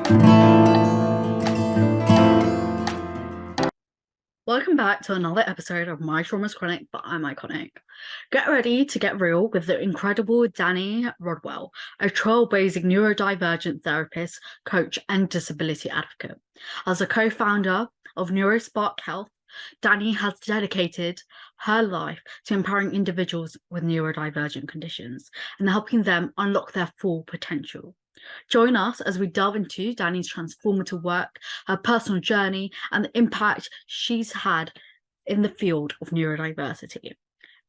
Welcome back to another episode of My Trauma's Chronic, but I'm Iconic. Get ready to get real with the incredible Dani Rodwell, a trailblazing neurodivergent therapist, coach, and disability advocate. As a co-founder of NeuroSpark Health, Dani has dedicated her life to empowering individuals with neurodivergent conditions and helping them unlock their full potential. Join us as we delve into Dani's transformative work, her personal journey, and the impact she's had in the field of neurodiversity.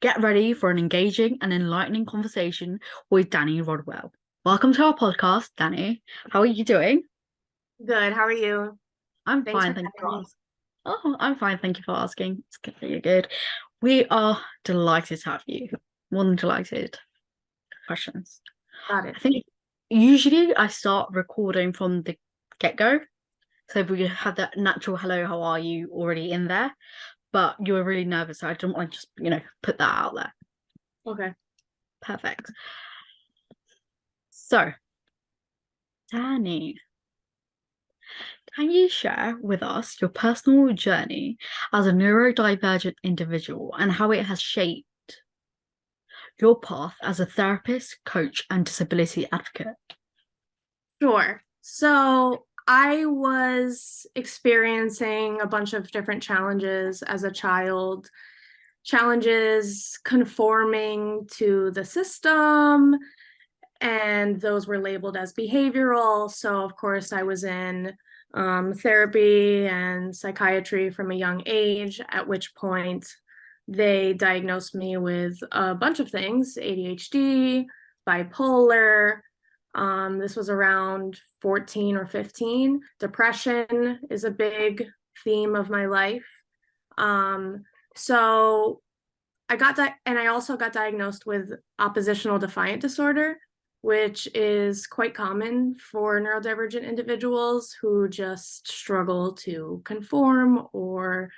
Get ready for an engaging and enlightening conversation with Dani Rodwell. Welcome to our podcast, Dani. How are you doing? Good. How are you? I'm Thanks fine, for thank you having for me. asking. Oh, I'm fine, thank you for asking. It's really good. We are delighted to have you. More than delighted. Questions. Got it. I think usually I start recording from the get-go. So if we have that natural hello, how are you already in there? But you were really nervous, so I didn't want to just, put that out there. Okay. Perfect. So, Dani, can you share with us your personal journey as a neurodivergent individual and how it has shaped your path as a therapist, coach, and disability advocate? Sure. So I was experiencing a bunch of different challenges as a child, challenges conforming to the system, and those were labeled as behavioral. So, of course, I was in therapy and psychiatry from a young age, at which point they diagnosed me with a bunch of things: ADHD, bipolar. This was around 14 or 15. Depression is a big theme of my life. So and I also got diagnosed with oppositional defiant disorder, which is quite common for neurodivergent individuals who just struggle to conform or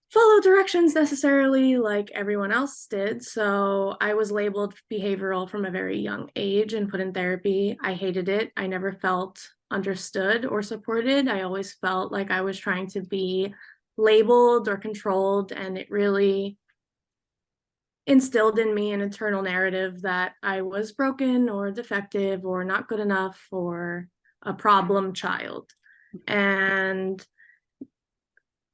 follow directions necessarily like everyone else did. So I was labeled behavioral from a very young age and put in therapy. I hated it. I never felt understood or supported. I always felt like I was trying to be labeled or controlled, and it really instilled in me an internal narrative that I was broken or defective or not good enough or a problem child. And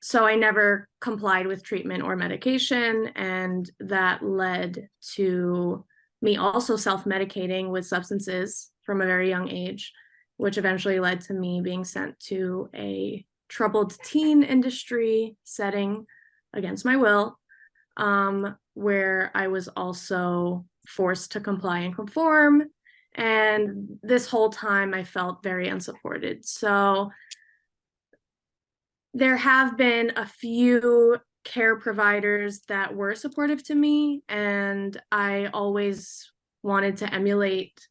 so I never complied with treatment or medication, and that led to me also self-medicating with substances from a very young age, which eventually led to me being sent to a troubled teen industry setting against my will, where I was also forced to comply and conform. And this whole time I felt very unsupported. So there have been a few care providers that were supportive to me, and I always wanted to emulate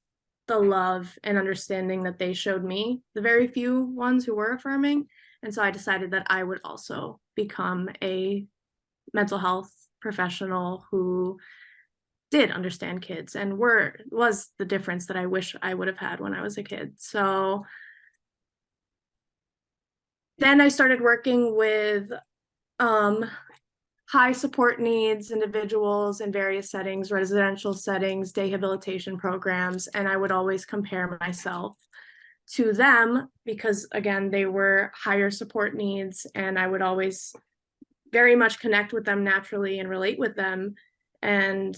the love and understanding that they showed me, the very few ones who were affirming. And so I decided that I would also become a mental health professional who did understand kids and was the difference that I wish I would have had when I was a kid. So then I started working with high support needs individuals in various settings, residential settings, day habilitation programs, and I would always compare myself to them because, again, they were higher support needs, and I would always very much connect with them naturally and relate with them and,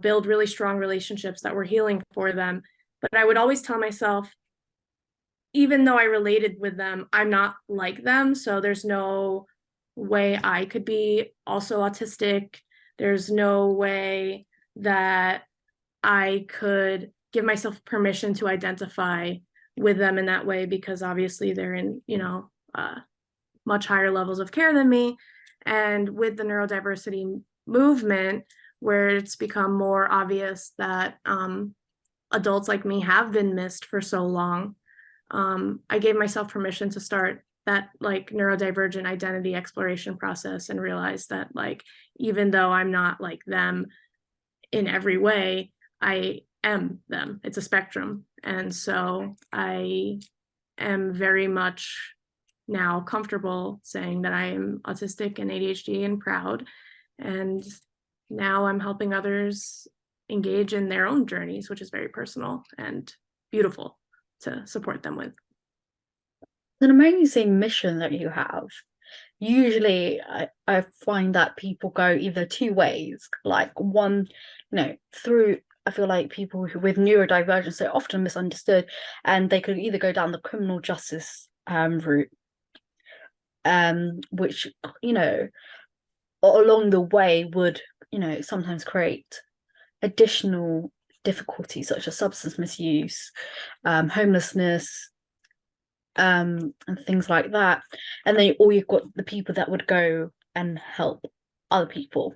build really strong relationships that were healing for them. But I would always tell myself, even though I related with them, I'm not like them. So there's no way I could be also autistic. There's no way that I could give myself permission to identify with them in that way, because obviously they're in, much higher levels of care than me. And with the neurodiversity movement, where it's become more obvious that adults like me have been missed for so long, I gave myself permission to start that neurodivergent identity exploration process and realized that even though I'm not like them in every way, I am them. It's a spectrum. And so I am very much now comfortable saying that I am autistic and ADHD and proud. And now I'm helping others engage in their own journeys, which is very personal and beautiful to support them with. It's an amazing mission that you have. Usually I find that people go either two ways, like one, through I feel like people with neurodivergence are often misunderstood, and they could either go down the criminal justice route, which, along the way would, sometimes create additional difficulties such as substance misuse, homelessness, and things like that. And then you've got the people that would go and help other people,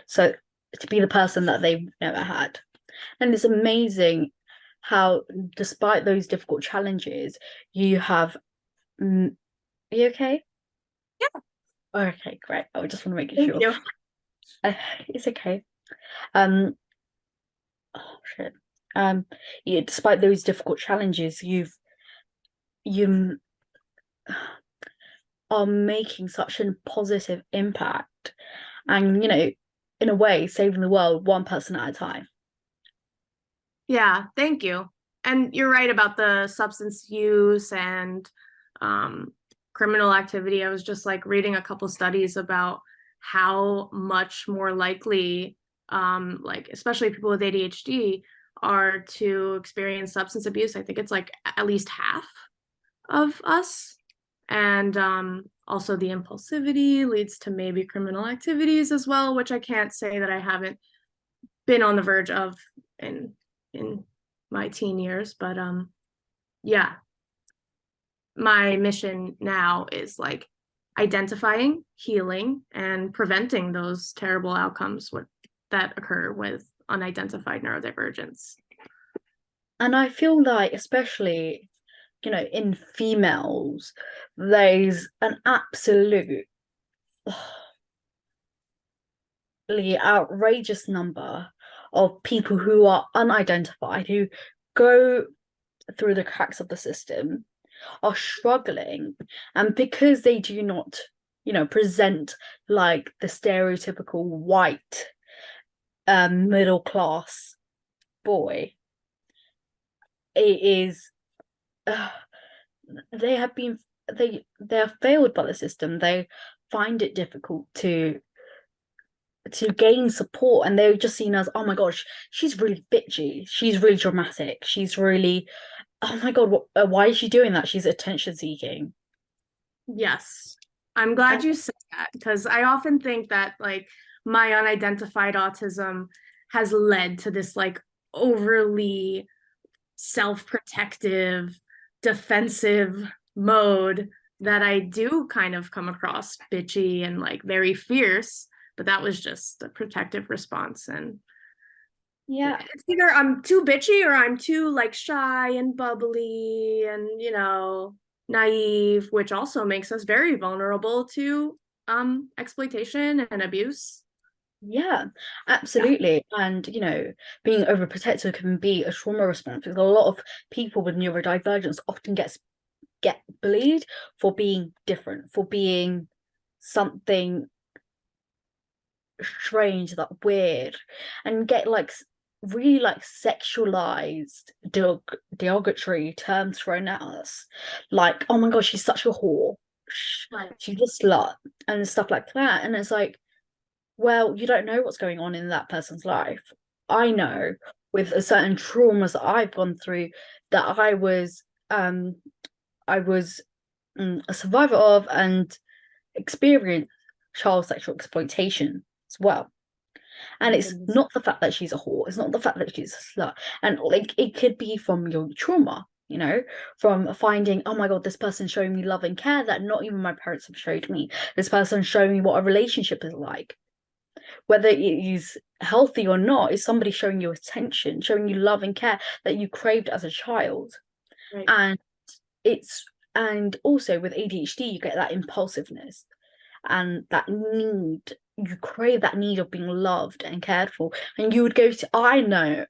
so to be the person that they've never had. And it's amazing how, despite those difficult challenges, you have are you okay? Yeah. Okay, great. I just want to make Thank sure. you. It's okay. Oh shit. Yeah, despite those difficult challenges, you are making such a positive impact, and in a way saving the world one person at a time. Yeah, thank you. And you're right about the substance use and criminal activity. I was just like reading a couple studies about how much more likely, like especially people with ADHD, are to experience substance abuse. I think it's like at least half of us. And also the impulsivity leads to maybe criminal activities as well, which I can't say that I haven't been on the verge of in my teen years. But yeah, my mission now is like identifying, healing, and preventing those terrible outcomes that occur with unidentified neurodivergence. And I feel like, especially, in females, there's an absolutely outrageous number of people who are unidentified, who go through the cracks of the system, are struggling, and because they do not, present like the stereotypical white middle class boy, it is they have been they're failed by the system. They find it difficult to gain support, and they're just seen as, oh my gosh, she's really bitchy, she's really dramatic, she's really, oh my god, why is she doing that? She's attention seeking. Yes, I'm glad you said that, because I often think that like my unidentified autism has led to this like overly self-protective, defensive mode that I do kind of come across bitchy and like very fierce, but that was just a protective response. And Yeah, it's either I'm too bitchy or I'm too like shy and bubbly and naive, which also makes us very vulnerable to exploitation and abuse. yeah, absolutely. And being overprotective can be a trauma response, because a lot of people with neurodivergence often get bullied for being different, for being something strange, that weird, and get like really like sexualized derogatory terms thrown at us, like, oh my gosh, she's such a whore, Right. she's a slut, and stuff like that. And it's like, well, you don't know what's going on in that person's life. I know, with a certain traumas that I've gone through, that I was a survivor of, and experienced child sexual exploitation as well. And it's not the fact that she's a whore, it's not the fact that she's a slut. And like, it could be from your trauma, from finding, oh my god, this person's showing me love and care that not even my parents have showed me. This person's showing me what a relationship is like. Whether it is healthy or not, is somebody showing you attention, showing you love and care that you craved as a child. Right. And also with ADHD, you get that impulsiveness and that need, you crave that need of being loved and cared for. And you would go to, I know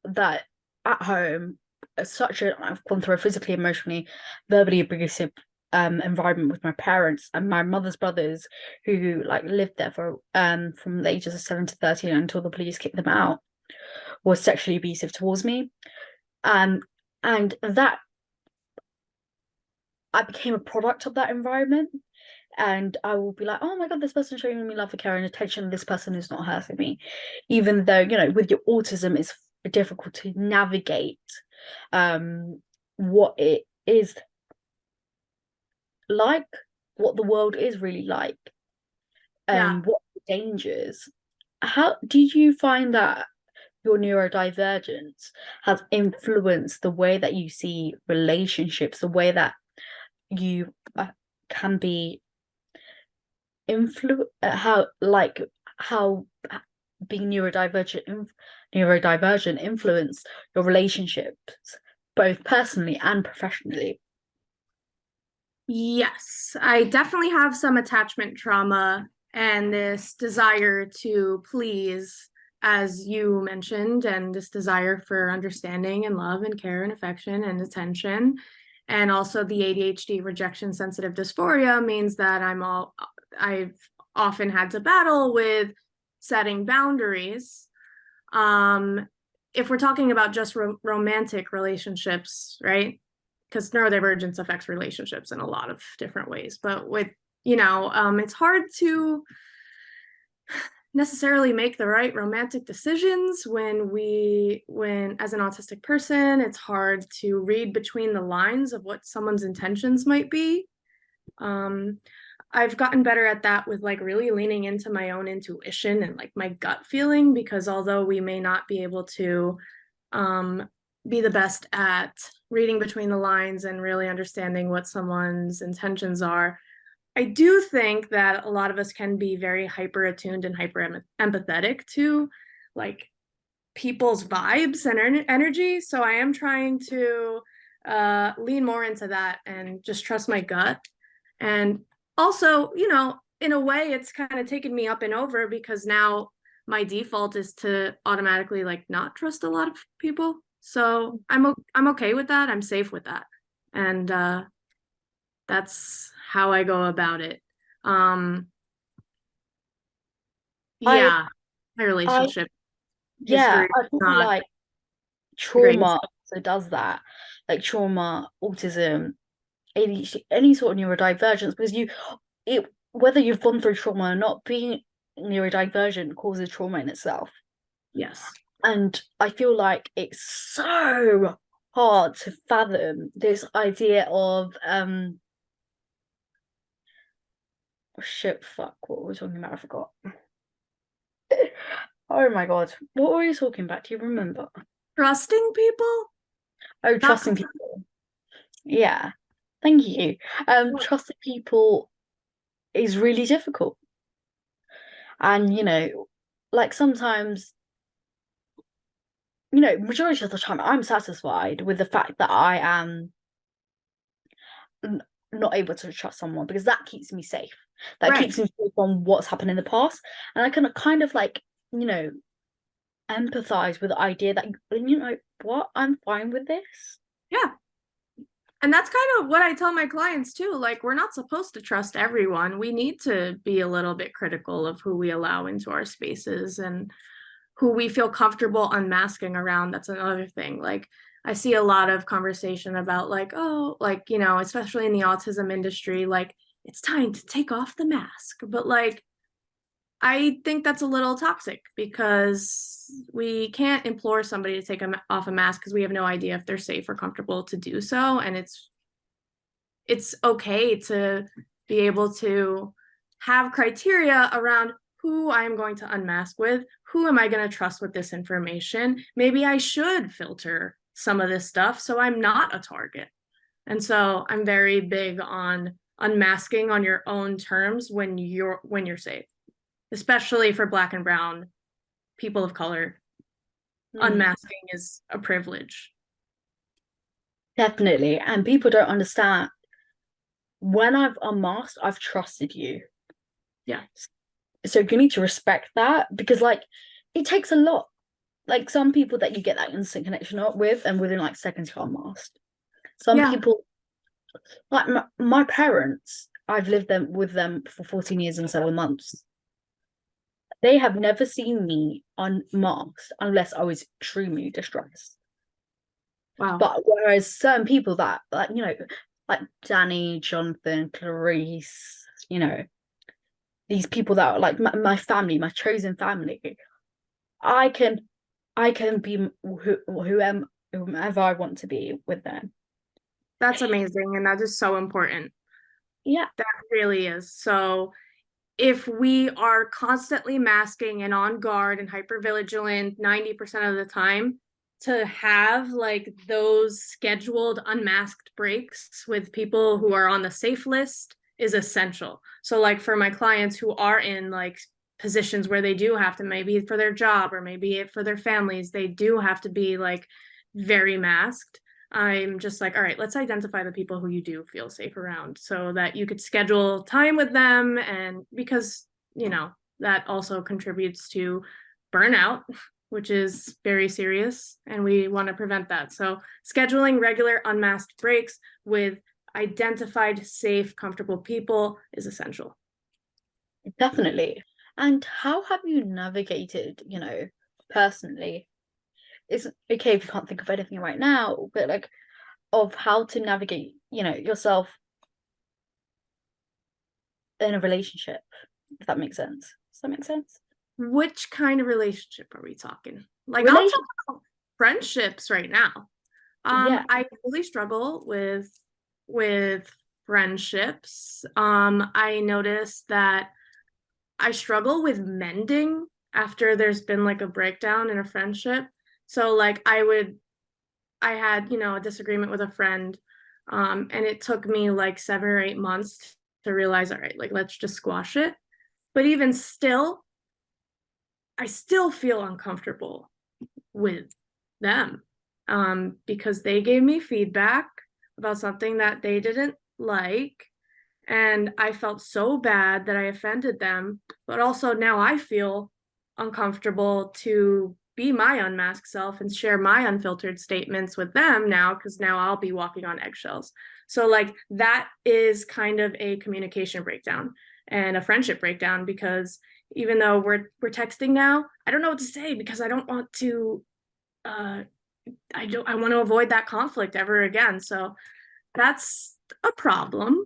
that at home, I've gone through a physically, emotionally, verbally abusive environment with my parents and my mother's brothers, who like lived there for from the ages of 7 to 13 until the police kicked them out, was sexually abusive towards me. And that I became a product of that environment. And I will be like, oh my God, this person's showing me love and care and attention. This person is not hurting me. Even though, with your autism, it's difficult to navigate what it is like, what the world is really like, Yeah. and what the dangers. How do you find that your neurodivergence has influenced the way that you see relationships, the way that you can be how being neurodivergent influence your relationships, both personally and professionally? Yes, I definitely have some attachment trauma and this desire to please, as you mentioned, and this desire for understanding and love and care and affection and attention. And also the ADHD rejection sensitive dysphoria means that I've often had to battle with setting boundaries. If we're talking about just romantic relationships, right? Because neurodivergence affects relationships in a lot of different ways. But with, it's hard to necessarily make the right romantic decisions when as an autistic person, it's hard to read between the lines of what someone's intentions might be. I've gotten better at that with like really leaning into my own intuition and like my gut feeling, because although we may not be able to be the best at reading between the lines and really understanding what someone's intentions are, I do think that a lot of us can be very hyper attuned and hyper empathetic to like people's vibes and energy. So I am trying to lean more into that and just trust my gut. And also, in a way, it's kind of taken me up and over, because now my default is to automatically like not trust a lot of people. So I'm okay with that. I'm safe with that. And that's how I go about it. Um I yeah, my I relationship Yeah, history I feel not like the greatest. trauma also does that, like trauma, autism, ADHD, any sort of neurodivergence, because whether you've gone through trauma or not, being neurodivergent causes trauma in itself. Yes. And I feel like it's so hard to fathom this idea of oh shit, fuck, what were we talking about? I forgot. Oh my God, what were we talking about? Do you remember? Trusting people? Oh, Not trusting people. Yeah, thank you. Trusting people is really difficult. And like sometimes, majority of the time I'm satisfied with the fact that I am not able to trust someone, because that keeps me safe. That right. keeps me safe on what's happened in the past. And I can kind of like, empathize with the idea that, what, I'm fine with this. Yeah. And that's kind of what I tell my clients too. Like, we're not supposed to trust everyone. We need to be a little bit critical of who we allow into our spaces and who we feel comfortable unmasking around. That's another thing. Like, I see a lot of conversation about like, oh, like, especially in the autism industry, like it's time to take off the mask. But like, I think that's a little toxic, because we can't implore somebody to take off a mask because we have no idea if they're safe or comfortable to do so. And it's okay to be able to have criteria around who I'm going to unmask with, who am I going to trust with this information. Maybe I should filter some of this stuff so I'm not a target. And so I'm very big on unmasking on your own terms when you're safe, especially for Black and brown people of color. Unmasking is a privilege. Definitely. And people don't understand, when I've unmasked, I've trusted you. Yeah. So you need to respect that, because like it takes a lot. like some people that you get that instant connection up with, and within like seconds you're unmasked. Some people, like my parents, I've lived with them for 14 years and 7 months. They have never seen me unmasked unless I was extremely distressed. Wow. But whereas certain people that, like, you know, like Dani, Jonathan, Clarice, you know, these people that are like my family, my chosen family, I can be whomever I want to be with them. That's amazing. And that is so important. Yeah. That really is. So if we are constantly masking and on guard and hypervigilant 90% of the time, to have like those scheduled unmasked breaks with people who are on the safe list is essential. So like for my clients who are in like positions where they do have to, maybe for their job or maybe for their families, they do have to be like very masked. I'm just like, all right, let's identify the people who you do feel safe around so that you could schedule time with them. And because, you know, that also contributes to burnout, which is very serious, and we want to prevent that. So scheduling regular unmasked breaks with identified, safe, comfortable people is essential. Definitely. And how have you navigated, you know, personally? It's okay if you can't think of anything right now, but like of how to navigate, you know, yourself in a relationship, if that makes sense. Does that make sense? Which kind of relationship are we talking? Like, I'll Relation talk about friendships right now. Yeah. I really struggle with friendships. I noticed that I struggle with mending after there's been like a breakdown in a friendship. So like I had, you know, a disagreement with a friend, and it took me like 7 or 8 months to realize, all right, like let's just squash it. But even still, I still feel uncomfortable with them, because they gave me feedback about something that they didn't like. And I felt so bad that I offended them. But also now I feel uncomfortable to be my unmasked self and share my unfiltered statements with them now, because now I'll be walking on eggshells. So like that is kind of a communication breakdown and a friendship breakdown, because even though we're texting now, I don't know what to say because I don't want to I want to avoid that conflict ever again. So that's a problem.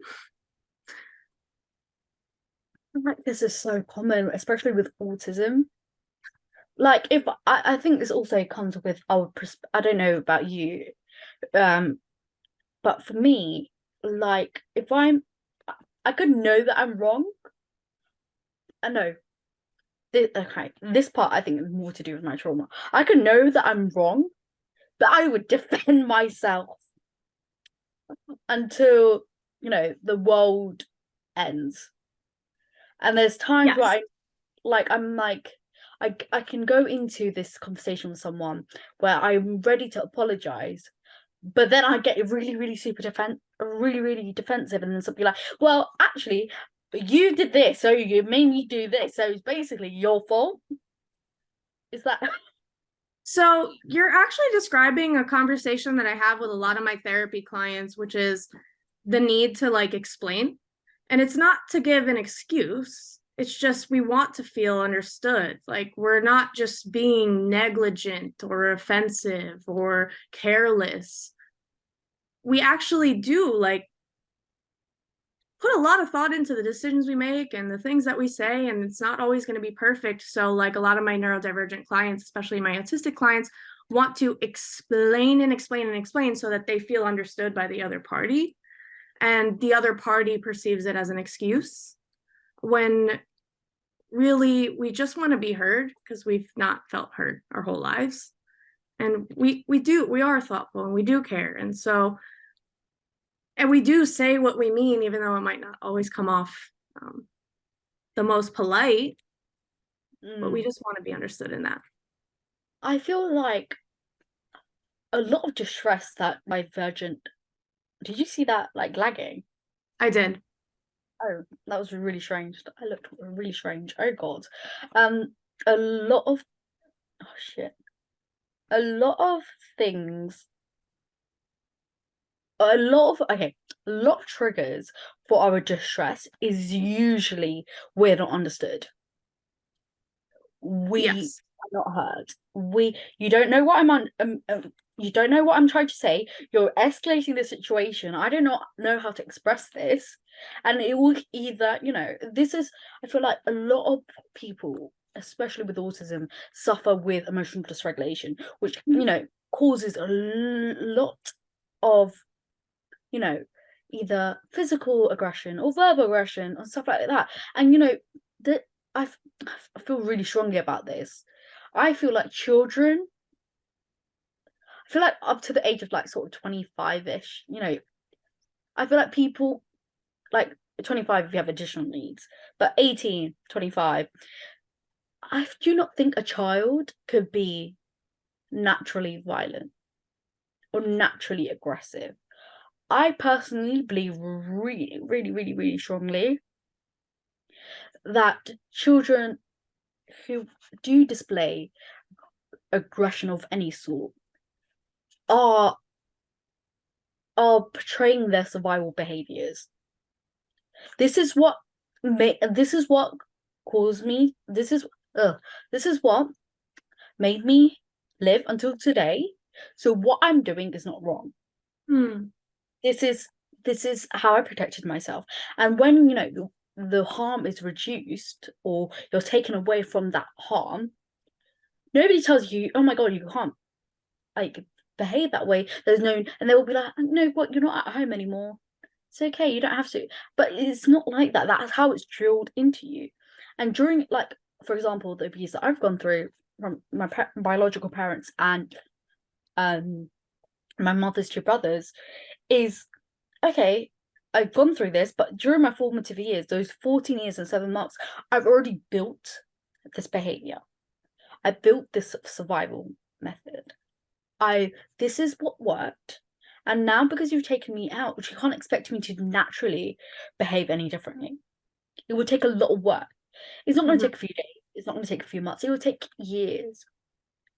Like this is so common, especially with autism. Like if I think this also comes with our I don't know about you, but for me, like if I could know that I'm wrong. I know. Okay, this part I think is more to do with my trauma. I could know that I'm wrong, but I would defend myself until, you know, the world ends. And there's times Yes. where I'm like I can go into this conversation with someone where I'm ready to apologize, but then I get really, really super really defensive, and then something like, well, actually, you did this, so you made me do this, so it's basically your fault. Is that So you're actually describing a conversation that I have with a lot of my therapy clients, which is the need to like explain. And it's not to give an excuse. It's just we want to feel understood. Like we're not just being negligent or offensive or careless. We actually do like put a lot of thought into the decisions we make and the things that we say, and it's not always going to be perfect. So like a lot of my neurodivergent clients, especially my autistic clients, want to explain and explain and explain so that they feel understood by the other party, and the other party perceives it as an excuse, when really we just want to be heard because we've not felt heard our whole lives. And we are thoughtful and we do care, and we do say what we mean, even though it might not always come off the most polite, but we just want to be understood in that. I feel like a lot of distress that divergent. Did you see that like lagging? I did. Oh, that was really strange. I looked really strange. Oh God. A lot of oh shit. a lot of things, a lot of okay, a lot of triggers for our distress is usually we're not understood. We Yes. are not heard. You don't know what I'm on. You don't know what I'm trying to say. You're escalating the situation. I do not know how to express this, and it will either, this is. I feel like a lot of people, especially with autism, suffer with emotional dysregulation, which causes a lot of, you know, either physical aggression or verbal aggression or stuff like that. And that I feel really strongly about this. I feel like children, I feel like up to the age of like sort of 25-ish, I feel like people like 25 if you have additional needs, but 18, 25, I do not think a child could be naturally violent or naturally aggressive. I personally believe really, really, really, really strongly that children who do display aggression of any sort are portraying their survival behaviors. This is what caused me. This is what made me live until today. So what I'm doing is not wrong. Hmm. This is how I protected myself. And when the harm is reduced or you're taken away from that harm, nobody tells you, oh my god, you can't like behave that way. There's no, and they will be like, no, what, you're not at home anymore. It's okay, you don't have to. But it's not like that. That's how it's drilled into you. And during, like, for example, the abuse that I've gone through from my biological parents and my mother's two brothers is okay. I've gone through this, but during my formative years, those 14 years and 7 months, I've already built this behavior. I built this survival method. This is what worked. And now because you've taken me out, you can't expect me to naturally behave any differently. It would take a lot of work. It's not going to Mhm. take a few days. It's not going to take a few months. It will take years.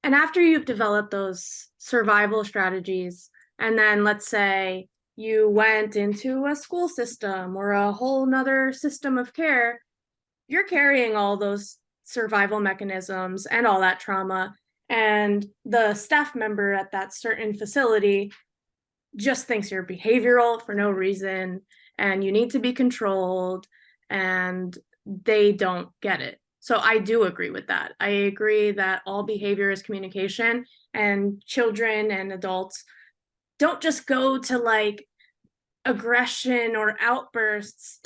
And after you've developed those survival strategies, and then let's say you went into a school system or a whole nother system of care, you're carrying all those survival mechanisms and all that trauma. And the staff member at that certain facility just thinks you're behavioral for no reason and you need to be controlled, and they don't get it. So I do agree with that. I agree that all behavior is communication, and children and adults don't just go to like aggression or outbursts.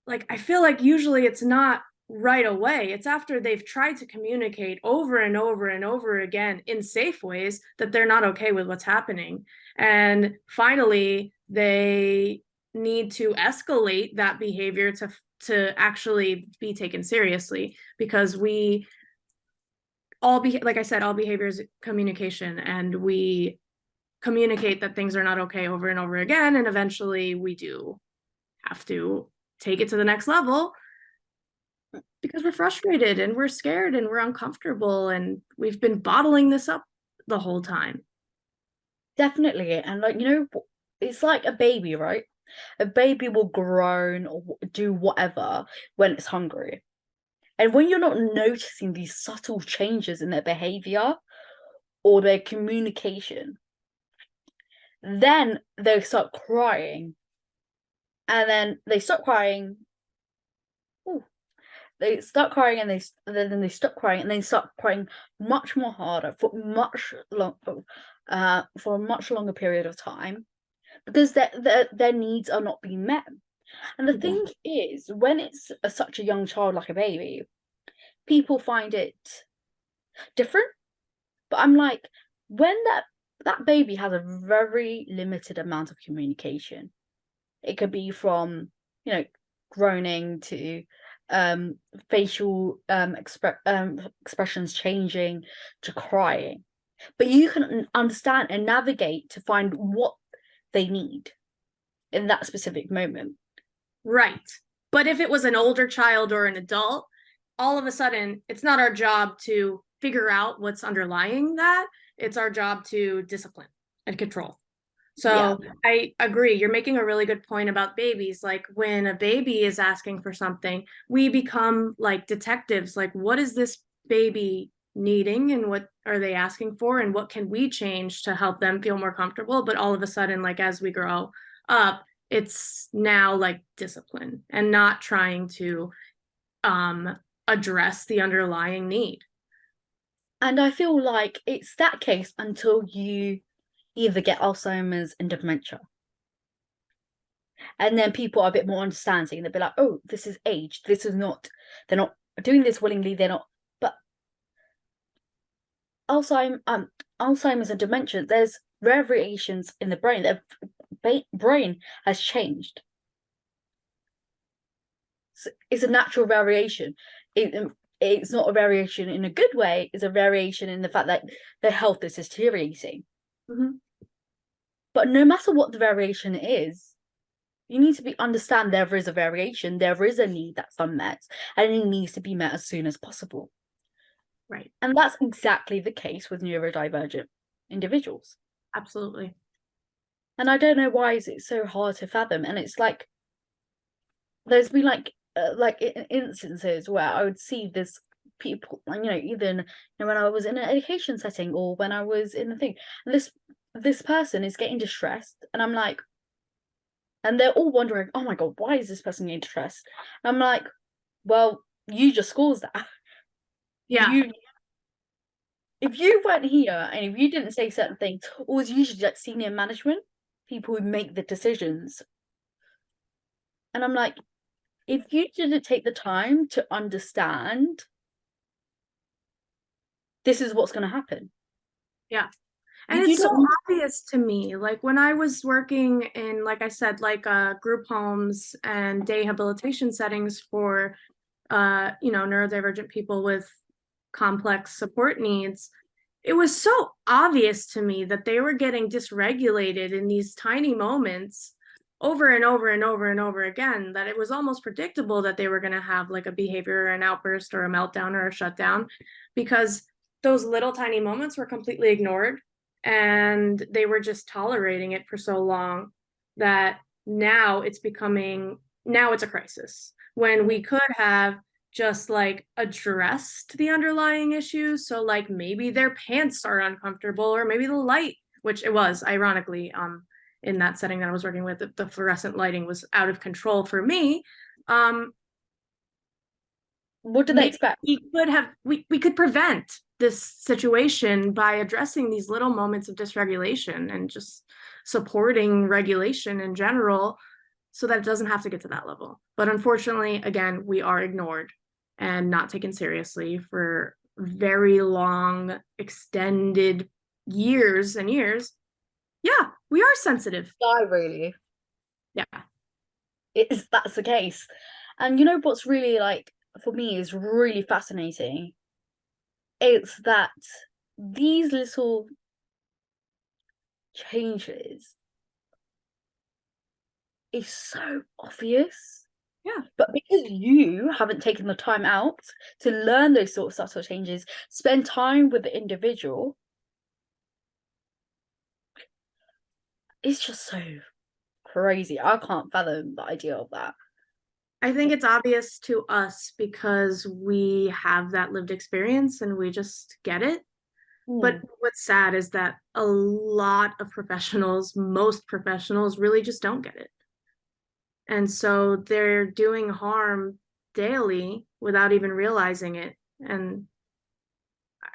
Like, I feel like usually it's not right away. It's after they've tried to communicate over and over and over again in safe ways that they're not okay with what's happening. And finally, they need to escalate that behavior to actually be taken seriously, because we all be like I said, all behavior is communication, and we communicate that things are not okay over and over again, and eventually we do have to take it to the next level because we're frustrated and we're scared and we're uncomfortable and we've been bottling this up the whole time. Definitely. And like, it's like a baby, right? A baby will groan or do whatever when it's hungry. And when you're not noticing these subtle changes in their behavior or their communication, then they start crying. And then they stop crying. Ooh, they start crying and then they stop crying and they start crying much more harder for a much longer period of time because their needs are not being met. And the thing is, when it's such a young child like a baby, people find it different. But I'm like, when that baby has a very limited amount of communication, it could be from, groaning to facial expressions changing to crying. But you can understand and navigate to find what they need in that specific moment. Right. But if it was an older child or an adult, all of a sudden it's not our job to figure out what's underlying that. It's our job to discipline and control. So I agree. You're making a really good point about babies. Like when a baby is asking for something, we become like detectives. Like, what is this baby needing and what are they asking for? And what can we change to help them feel more comfortable? But all of a sudden, like as we grow up, it's now like discipline and not trying to address the underlying need. And I feel like it's that case until you either get Alzheimer's and dementia. And then people are a bit more understanding. They'll be like, oh, this is age. This is not, they're not doing this willingly. They're not, but Alzheimer's and dementia, there's variations in the brain. Their brain has changed. So it's a natural variation. It's not a variation in a good way. It's a variation in the fact that their health is deteriorating. Mm-hmm. But no matter what the variation is, you need to understand there is a variation, there is a need that's unmet, and it needs to be met as soon as possible. Right. And that's exactly the case with neurodivergent individuals. Absolutely. And I don't know why is it so hard to fathom. And it's like, there's been like instances where I would see this people, either when I was in an education setting or when I was in the thing, and this person is getting distressed, and I'm like, and they're all wondering, oh my God, why is this person getting distressed? And I'm like, well, you just caused that. Yeah. If you weren't here and if you didn't say certain things, it was usually like senior management, people who make the decisions. And I'm like, if you didn't take the time to understand, this is what's going to happen. Yeah. And it's so obvious to me, like when I was working in, like I said, like group homes and day habilitation settings for, neurodivergent people with complex support needs, it was so obvious to me that they were getting dysregulated in these tiny moments over and over and over and over again, that it was almost predictable that they were going to have like a behavior or an outburst or a meltdown or a shutdown, because those little tiny moments were completely ignored. And they were just tolerating it for so long that now it's a crisis, when we could have just like addressed the underlying issues. So like maybe their pants are uncomfortable, or maybe the light, which it was ironically in that setting that I was working with, the fluorescent lighting was out of control for me. What do they expect? We could prevent this situation by addressing these little moments of dysregulation and just supporting regulation in general, so that it doesn't have to get to that level. But unfortunately, again, we are ignored and not taken seriously for very long, extended years and years. Yeah, we are sensitive. Die, really. Yeah. That's the case. And you know what's really, like, for me is really fascinating? It's that these little changes is so obvious. Yeah. But because you haven't taken the time out to learn those sort of subtle changes, spend time with the individual, it's just so crazy. I can't fathom the idea of that. I think it's obvious to us because we have that lived experience and we just get it. But what's sad is that a lot of professionals, most professionals, really just don't get it. And so they're doing harm daily without even realizing it. And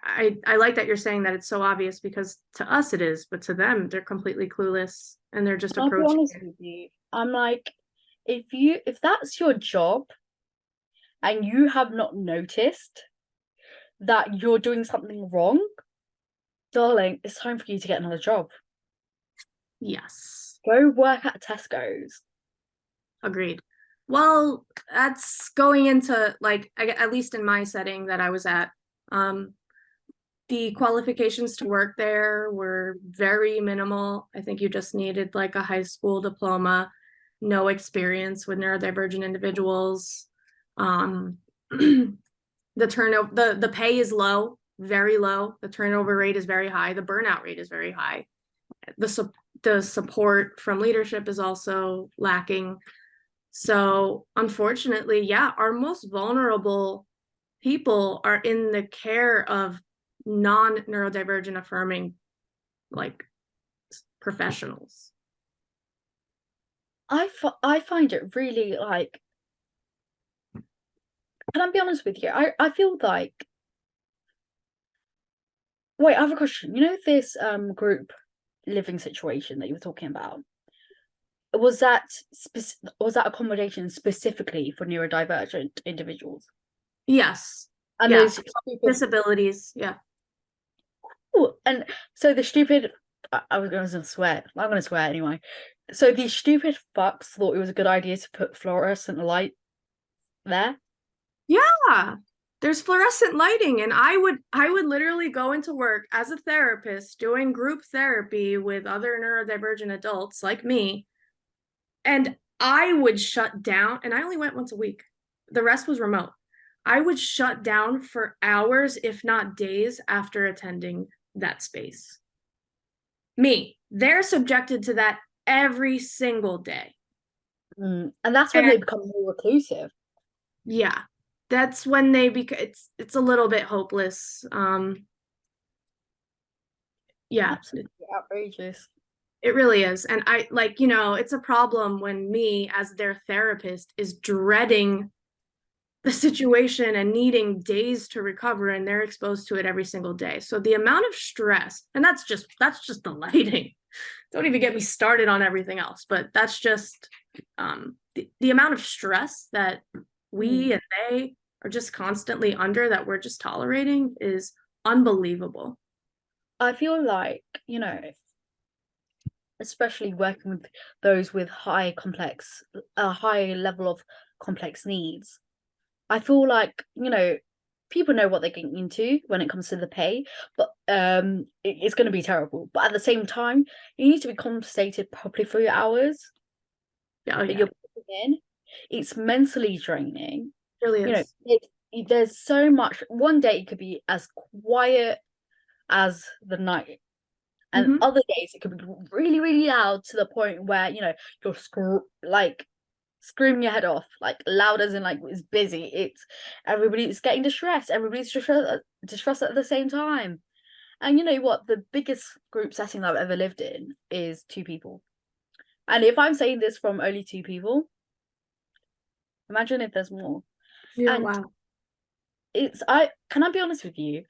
I like that you're saying that it's so obvious, because to us it is, but to them, they're completely clueless and they're just approaching. I'll be honest with you. I'm like, if that's your job and you have not noticed that you're doing something wrong, darling, it's time for you to get another job. Yes. Go work at Tesco's. Agreed. Well, that's going into, like, at least in my setting that I was at, the qualifications to work there were very minimal. I think you just needed like a high school diploma, no experience with neurodivergent individuals. The turnover, the pay is low, very low. The turnover rate is very high. The burnout rate is very high. The support from leadership is also lacking. So unfortunately, yeah, our most vulnerable people are in the care of non-neurodivergent affirming like professionals. I find it really like, can I be honest with you? I feel like, wait, I have a question. You know this group living situation that you were talking about? Was that accommodation specifically for neurodivergent individuals? Yes. And Yeah. those stupid, Disabilities. Yeah. and so the stupid, I was going to swear. I'm going to swear anyway. So these stupid fucks thought it was a good idea to put fluorescent light there. Yeah. There's fluorescent lighting, and I would literally go into work as a therapist doing group therapy with other neurodivergent adults like me, and I would shut down, and I only went once a week. The rest was remote. I would shut down for hours, if not days, after attending that space. They're subjected to that every single day. And that's when they become more reclusive. Yeah. That's when they it's a little bit hopeless. Yeah. Absolutely outrageous. It really is. And I like, it's a problem when me as their therapist is dreading the situation and needing days to recover, and they're exposed to it every single day. So the amount of stress, and that's just the lighting. Don't even get me started on everything else, but that's just the amount of stress that we and they are just constantly under, that we're just tolerating, is unbelievable. I feel like, especially working with those with high level of complex needs, I feel like, people know what they're getting into when it comes to the pay, but it's going to be terrible. But at the same time, you need to be compensated properly for your hours that you're putting in. It's mentally draining. It really is. There's so much. One day it could be as quiet as the night, and other days it could be really, really loud to the point where you're screaming your head off, like loud as in like it's busy. Everybody's getting distressed. Everybody's distressed at the same time. And you know what? The biggest group setting I've ever lived in is 2 people. And if I'm saying this from only 2 people, imagine if there's more. Yeah, and wow. Can I be honest with you?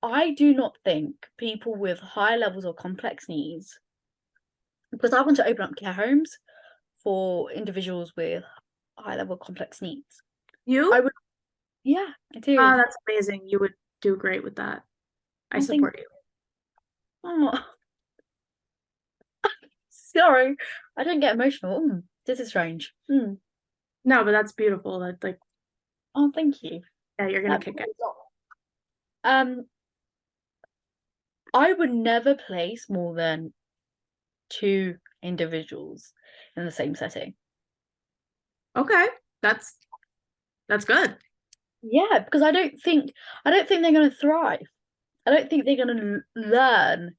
I do not think people with high levels of complex needs, because I want to open up care homes for individuals with high level complex needs. I would, yeah, I do. Oh, that's amazing. You would do great with that. I support you. Oh, sorry, I don't get emotional. This is strange. No, but that's beautiful. That like. Oh, thank you. Yeah, you're gonna kick it. I would never place more than 2 individuals in the same setting. Okay, that's good. Yeah, because I don't think they're going to thrive. I don't think they're going to learn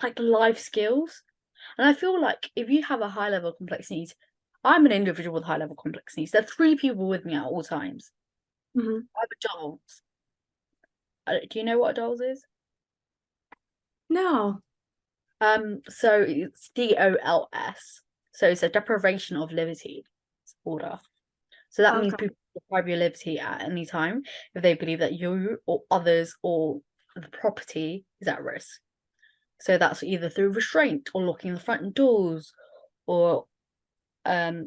like life skills. And I feel like if you have a high level of complex needs, I'm an individual with high level complex needs. There are 3 people with me at all times. I have adults. Do you know what adults is? No. So it's DOLS. So it's a deprivation of liberty disorder. So that means people deprive your liberty at any time if they believe that you or others or the property is at risk. So that's either through restraint or locking the front doors, or for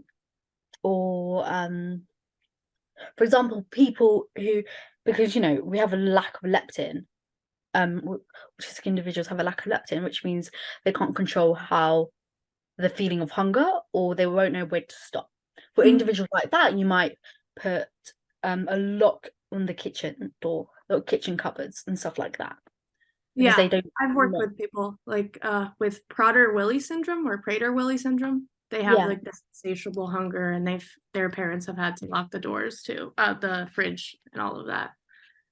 example, people who, because we have a lack of leptin, autistic individuals have a lack of leptin, which means they can't control how the feeling of hunger, or they won't know where to stop. For individuals like that, you might put a lock on the kitchen door, little kitchen cupboards and stuff like that. Yeah, I've worked with people like with Prader-Willi syndrome or Prader-Willi syndrome. They have like this insatiable hunger, and their parents have had to lock the doors to the fridge and all of that.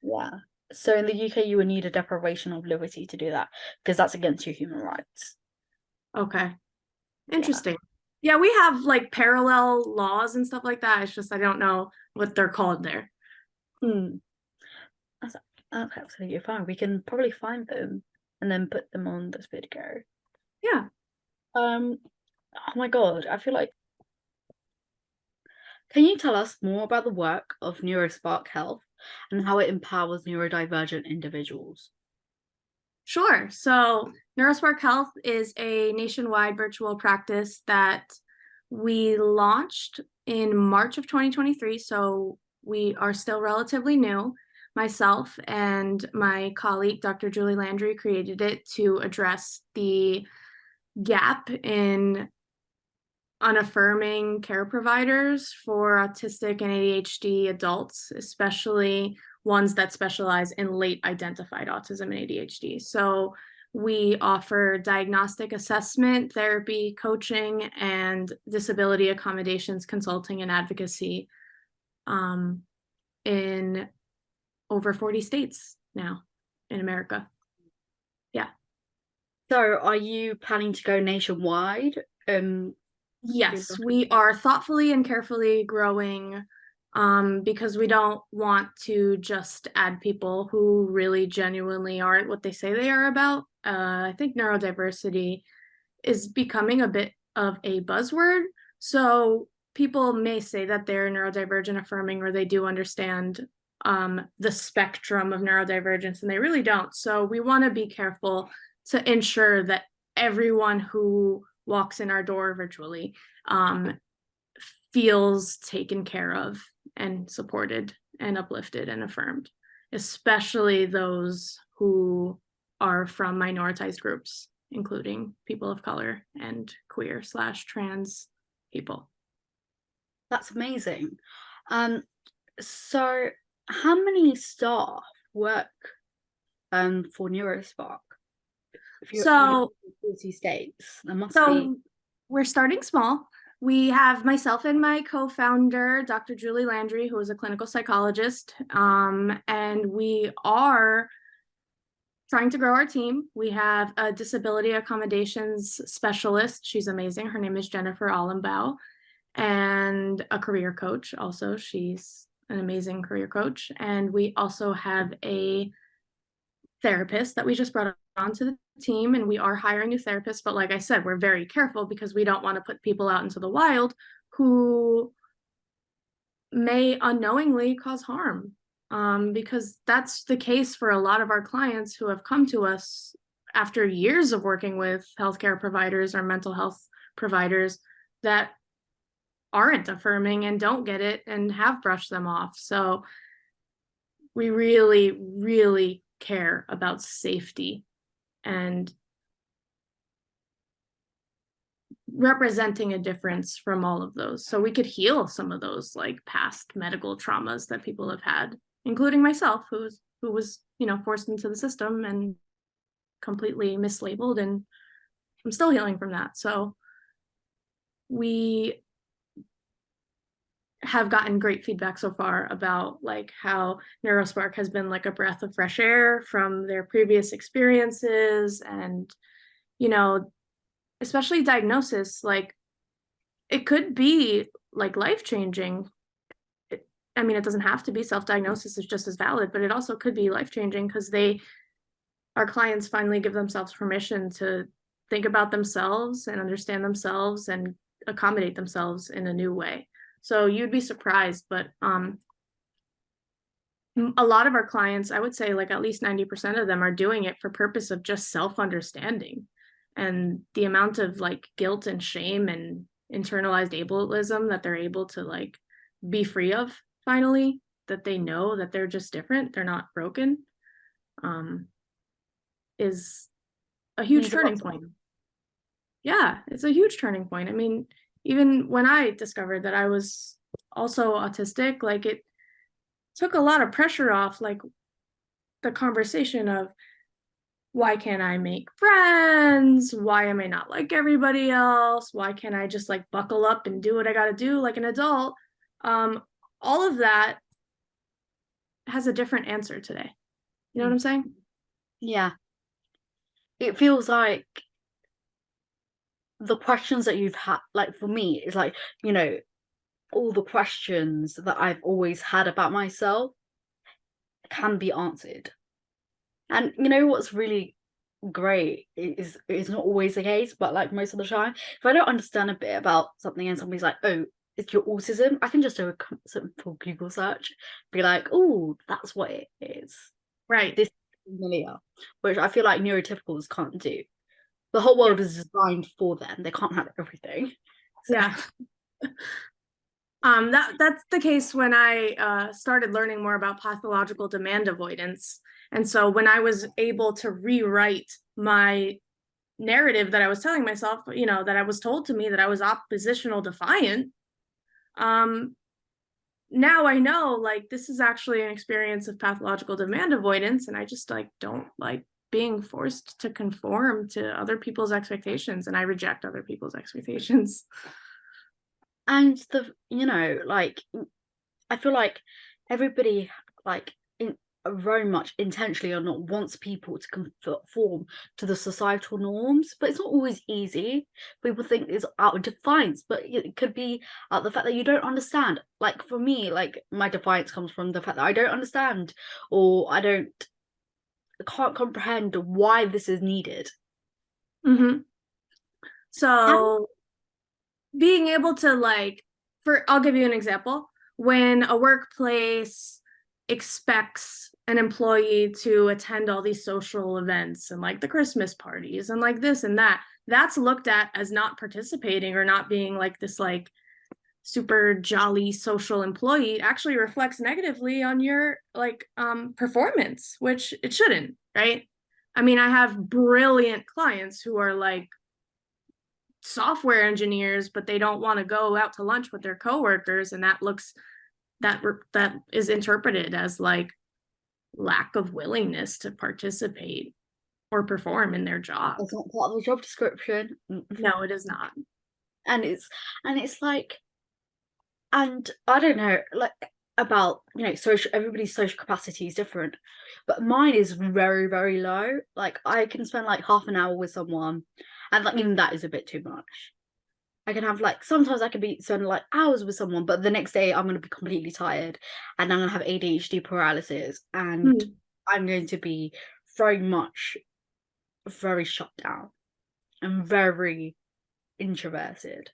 Yeah, So in the UK, you would need a deprivation of liberty to do that because that's against your human rights. Okay, Yeah. interesting. Yeah, we have like parallel laws and stuff like that. It's just I don't know what they're called there. Hmm. That's, that's absolutely fine. We can probably find them and then put them on this video. Yeah. Oh my God, I feel like, can you tell us more about the work of NeuroSpark Health and how it empowers neurodivergent individuals? Sure. So, NeuroSpark Health is a nationwide virtual practice that we launched in March of 2023. So, we are still relatively new. Myself and my colleague, Dr. Julie Landry, created it to address the gap in unaffirming care providers for autistic and ADHD adults, especially ones that specialize in late identified autism and ADHD. So we offer diagnostic assessment, therapy, coaching, and disability accommodations, consulting, and advocacy in over 40 states now in America. Yeah. So are you planning to go nationwide? Yes, we are thoughtfully and carefully growing because we don't want to just add people who really genuinely aren't what they say they are about. I think neurodiversity is becoming a bit of a buzzword. So people may say that they're neurodivergent affirming or they do understand the spectrum of neurodivergence, and they really don't. So we want to be careful to ensure that everyone who walks in our door virtually feels taken care of and supported and uplifted and affirmed, especially those who are from minoritized groups, including people of color and queer/trans people. That's amazing. So how many staff work for NeuroSpark? If you're So, 40 states, there must be. so we're starting small. We have myself and my co-founder, Dr. Julie Landry, who is a clinical psychologist, and we are trying to grow our team. We have a disability accommodations specialist. She's amazing. Her name is Jennifer Allenbaugh, and a career coach also. She's an amazing career coach. And we also have a therapist that we just brought onto the team, and we are hiring new therapists. But like I said, we're very careful because we don't want to put people out into the wild who may unknowingly cause harm, because that's the case for a lot of our clients who have come to us after years of working with healthcare providers or mental health providers that aren't affirming and don't get it and have brushed them off. So we really, really care about safety and representing a difference from all of those, so we could heal some of those like past medical traumas that people have had, including myself, who was forced into the system and completely mislabeled, and I'm still healing from that. So we have gotten great feedback so far about like how NeuroSpark has been like a breath of fresh air from their previous experiences, and especially diagnosis, like it could be like life-changing. I mean, it doesn't have to be. Self-diagnosis is just as valid, but it also could be life-changing because our clients finally give themselves permission to think about themselves and understand themselves and accommodate themselves in a new way. So you'd be surprised, but a lot of our clients, I would say like at least 90% of them are doing it for purpose of just self-understanding. And the amount of like guilt and shame and internalized ableism that they're able to like be free of finally, that they know that they're just different, they're not broken, is a huge turning point. Yeah, it's a huge turning point. I mean, even when I discovered that I was also autistic, like it took a lot of pressure off, like the conversation of why can't I make friends? Why am I not like everybody else? Why can't I just like buckle up and do what I got to do like an adult? All of that has a different answer today. You know what I'm saying? Yeah. It feels like the questions that you've had, like for me, is like, all the questions that I've always had about myself can be answered. And you know what's really great is it's not always the case, but like most of the time, if I don't understand a bit about something and somebody's like, "Oh, it's your autism," I can just do a simple Google search, be like, "Oh, that's what it is." Right. This is familiar, which I feel like neurotypicals can't do. The whole Yeah. world is designed for them; they can't have everything. So, Yeah. That's the case when I started learning more about pathological demand avoidance. And so when I was able to rewrite my narrative that I was telling myself, that I was told to me that I was oppositional defiant, um, now I know like this is actually an experience of pathological demand avoidance, and I just like don't like being forced to conform to other people's expectations, and I reject other people's expectations. and like I feel like everybody, like, very much intentionally or not, wants people to conform to the societal norms, but it's not always easy. People think it's out of defiance, but it could be out the fact that you don't understand. Like for me, like my defiance comes from the fact that I don't understand, or can't comprehend why this is needed. Mm-hmm. And So being able to I'll give you an example. When a workplace expects an employee to attend all these social events and like the Christmas parties and like this and that, that's looked at as not participating or not being like this like super jolly social employee. It actually reflects negatively on your performance, which it shouldn't, right? I mean, I have brilliant clients who are like software engineers, but they don't want to go out to lunch with their coworkers, and that is interpreted as like lack of willingness to participate or perform in their job. it's not part of the job description. No, it is not. And it's like, and I don't know, like about social, everybody's social capacity is different, but mine is very, very low. Like I can spend like half an hour with someone, and like even that is a bit too much. I can have like sometimes I can be spend like hours with someone, but the next day I'm going to be completely tired, and I'm going to have ADHD paralysis, and I'm going to be very much very shut down and very introverted.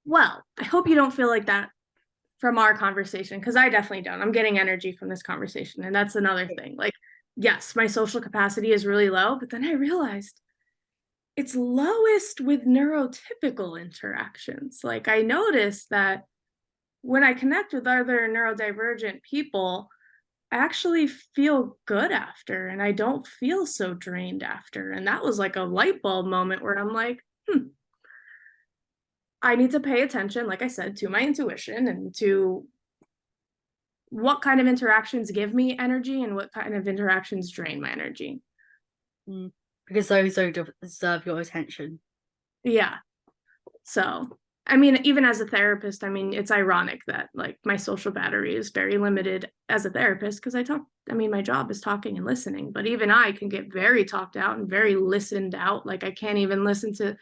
Well, I hope you don't feel like that from our conversation, because I definitely don't. I'm getting energy from this conversation, and that's another thing. Like, yes, my social capacity is really low, but then I realized it's lowest with neurotypical interactions. Like, I noticed that when I connect with other neurodivergent people, I actually feel good after, and I don't feel so drained after. And that was like a light bulb moment where I'm like, I need to pay attention, like I said, to my intuition and to what kind of interactions give me energy and what kind of interactions drain my energy. Because those don't deserve your attention. Yeah. So, I mean, even as a therapist, I mean, it's ironic that like my social battery is very limited as a therapist because my job is talking and listening, but even I can get very talked out and very listened out. Like I can't even listen to,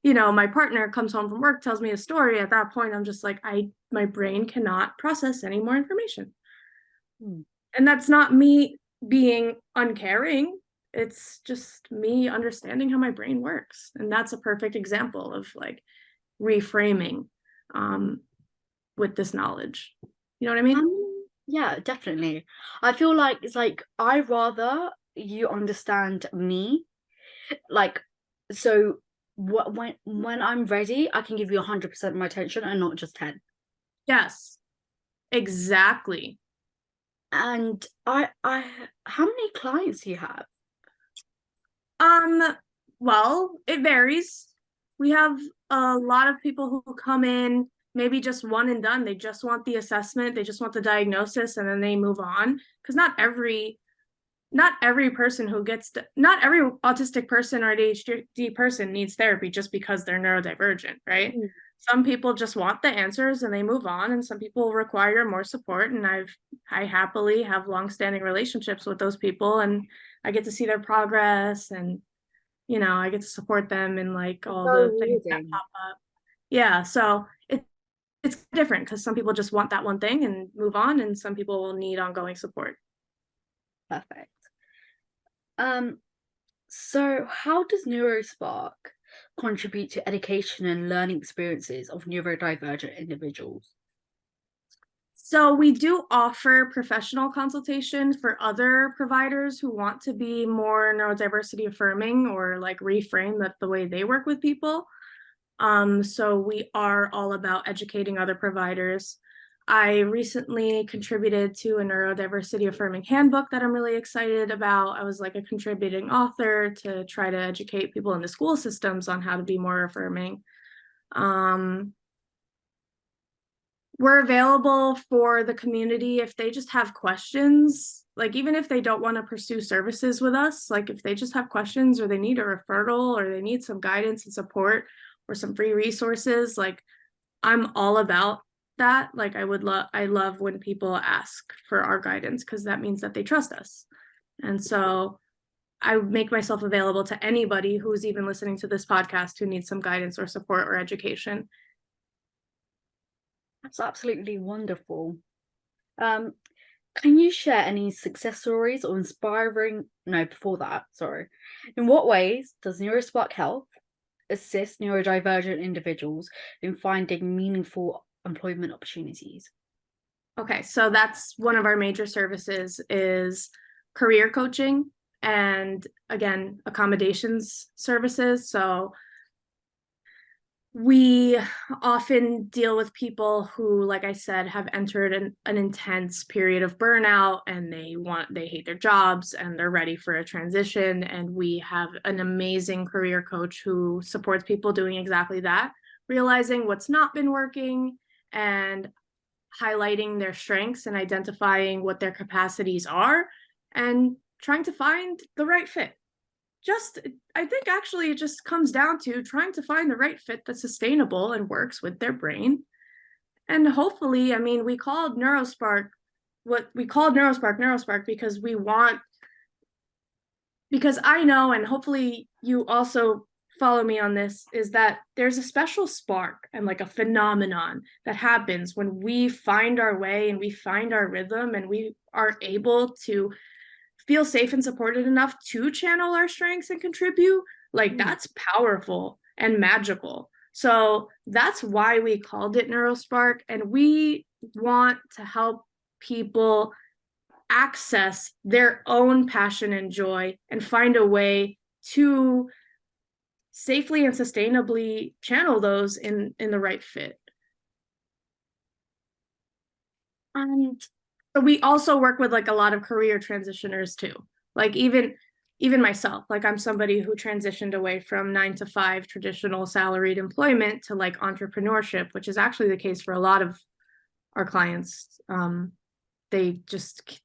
my partner comes home from work, tells me a story. At that point, I'm just like, my brain cannot process any more information. And that's not me being uncaring. It's just me understanding how my brain works. And that's a perfect example of like reframing with this knowledge. You know what I mean? Yeah, definitely. I feel like it's like I rather you understand me. Like, so when I'm ready, I can give you 100% of my attention and not just 10. Yes, exactly. And I how many clients do you have? Well, it varies. We have a lot of people who come in maybe just one and done. They just want the assessment, they just want the diagnosis, and then they move on. Because not every person not every autistic person or ADHD person needs therapy just because they're neurodivergent, right? Some people just want the answers and they move on, and some people require more support. And I happily have longstanding relationships with those people, and I get to see their progress, and I get to support them in like all So the things that rewarding. pop up. Yeah, so it's different because some people just want that one thing and move on, and some people will need ongoing support. Perfect. So how does NeuroSpark contribute to education and learning experiences of neurodivergent individuals? So we do offer professional consultation for other providers who want to be more neurodiversity affirming or like reframe the way they work with people. So we are all about educating other providers. I recently contributed to a neurodiversity affirming handbook that I'm really excited about. I was like a contributing author to try to educate people in the school systems on how to be more affirming. We're available for the community if they just have questions, like even if they don't want to pursue services with us, like if they just have questions or they need a referral or they need some guidance and support or some free resources, like I'm all about that. Like I love when people ask for our guidance because that means that they trust us. And so I make myself available to anybody who's even listening to this podcast who needs some guidance or support or education. That's absolutely wonderful. Can you share any success stories or inspiring? No, before that, sorry. In what ways does NeuroSpark Health assist neurodivergent individuals in finding meaningful employment opportunities? Okay, so that's one of our major services is career coaching and again, accommodations services. So we often deal with people who, like I said, have entered an intense period of burnout and they hate their jobs and they're ready for a transition. And we have an amazing career coach who supports people doing exactly that, realizing what's not been working and highlighting their strengths and identifying what their capacities are and trying to find the right fit. I think actually it just comes down to trying to find the right fit that's sustainable and works with their brain. And hopefully, I mean, we called NeuroSpark NeuroSpark because I know, and hopefully you also follow me on this, is that there's a special spark and like a phenomenon that happens when we find our way and we find our rhythm and we are able to feel safe and supported enough to channel our strengths and contribute. Like that's powerful and magical. So that's why we called it NeuroSpark. And we want to help people access their own passion and joy and find a way to safely and sustainably channel those in the right fit. And we also work with like a lot of career transitioners too. Like even myself, like I'm somebody who transitioned away from 9 to 5 traditional salaried employment to like entrepreneurship, which is actually the case for a lot of our clients. They just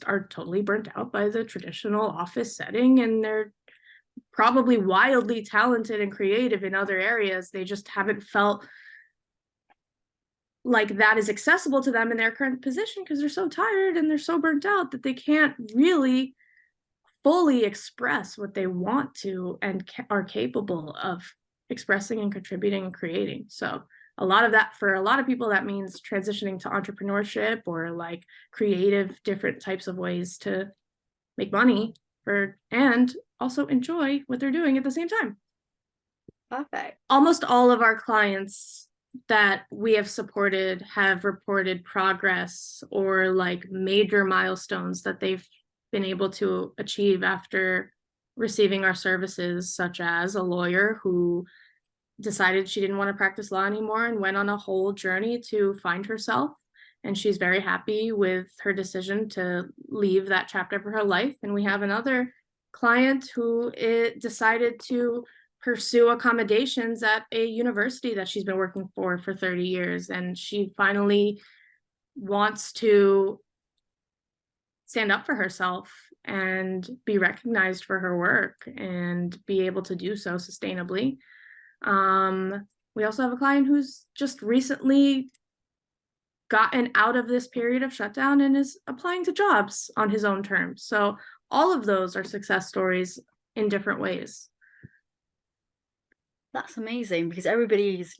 are totally burnt out by the traditional office setting, and they're probably wildly talented and creative in other areas. They just haven't felt like that is accessible to them in their current position because they're so tired and they're so burnt out that they can't really fully express what they want to and are capable of expressing and contributing and creating. So a lot of that, for a lot of people, that means transitioning to entrepreneurship or like creative different types of ways to make money and also enjoy what they're doing at the same time. Perfect. Almost all of our clients that we have supported have reported progress or like major milestones that they've been able to achieve after receiving our services, such as a lawyer who decided she didn't want to practice law anymore and went on a whole journey to find herself. And she's very happy with her decision to leave that chapter of her life. And we have another client who decided to pursue accommodations at a university that she's been working for 30 years. And she finally wants to stand up for herself and be recognized for her work and be able to do so sustainably. We also have a client who's just recently gotten out of this period of shutdown and is applying to jobs on his own terms. So all of those are success stories in different ways. That's amazing, because everybody's,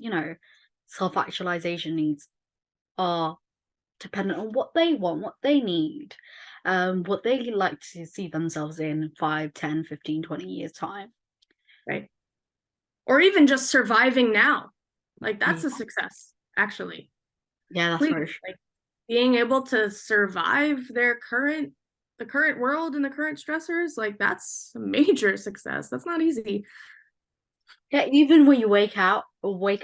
self-actualization needs are dependent on what they want, what they need, what they like to see themselves in 5, 10, 15, 20 years time. Right. Or even just surviving now. Like, that's a success, actually. Yeah, that's very true. Like, being able to survive the current world and the current stressors, like, that's a major success. That's not easy. Yeah, even when you wake up, even when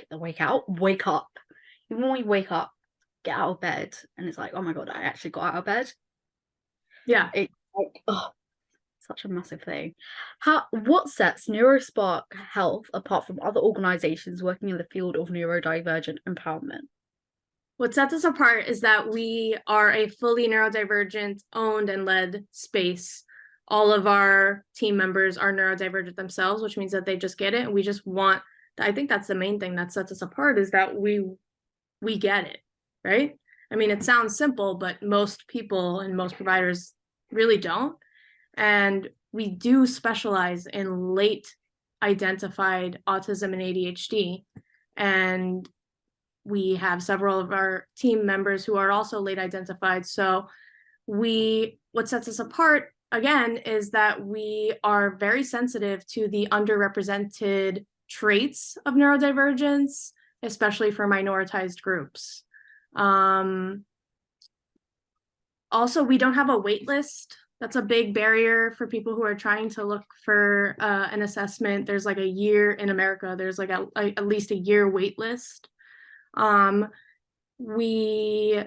you wake up, get out of bed, and it's like, oh my God, I actually got out of bed. Yeah. It's like, oh, such a massive thing. What sets NeuroSpark Health apart from other organizations working in the field of neurodivergent empowerment? What sets us apart is that we are a fully neurodivergent owned and led space. All of our team members are neurodivergent themselves, which means that they just get it. And we just want, I think that's the main thing that sets us apart, is that we get it, right? I mean, it sounds simple, but most people and most providers really don't. And we do specialize in late identified autism and ADHD. And we have several of our team members who are also late identified. So what sets us apart, again, is that we are very sensitive to the underrepresented traits of neurodivergence, especially for minoritized groups. Also, we don't have a wait list. That's a big barrier for people who are trying to look for an assessment. There's like a year in America. There's like at least a year wait list. We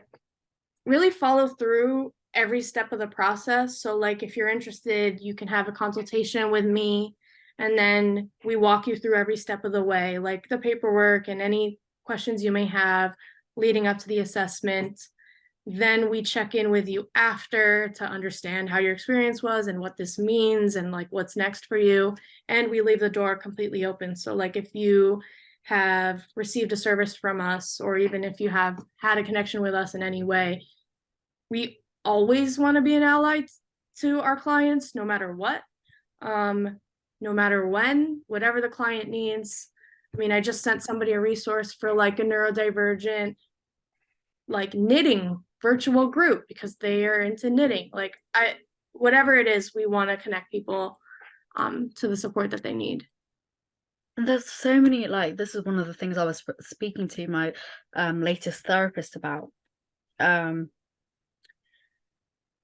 really follow through every step of the process. So like, if you're interested, you can have a consultation with me, and then we walk you through every step of the way, like the paperwork and any questions you may have leading up to the assessment. Then we check in with you after to understand how your experience was and what this means and like what's next for you. And we leave the door completely open. So like, if you have received a service from us, or even if you have had a connection with us in any way, we always want to be an ally to our clients, no matter what, no matter when, whatever the client needs. I mean, I just sent somebody a resource for like a neurodivergent, like knitting virtual group because they are into knitting. Like, whatever it is, we want to connect people to the support that they need. And there's so many, like, this is one of the things I was speaking to my latest therapist about,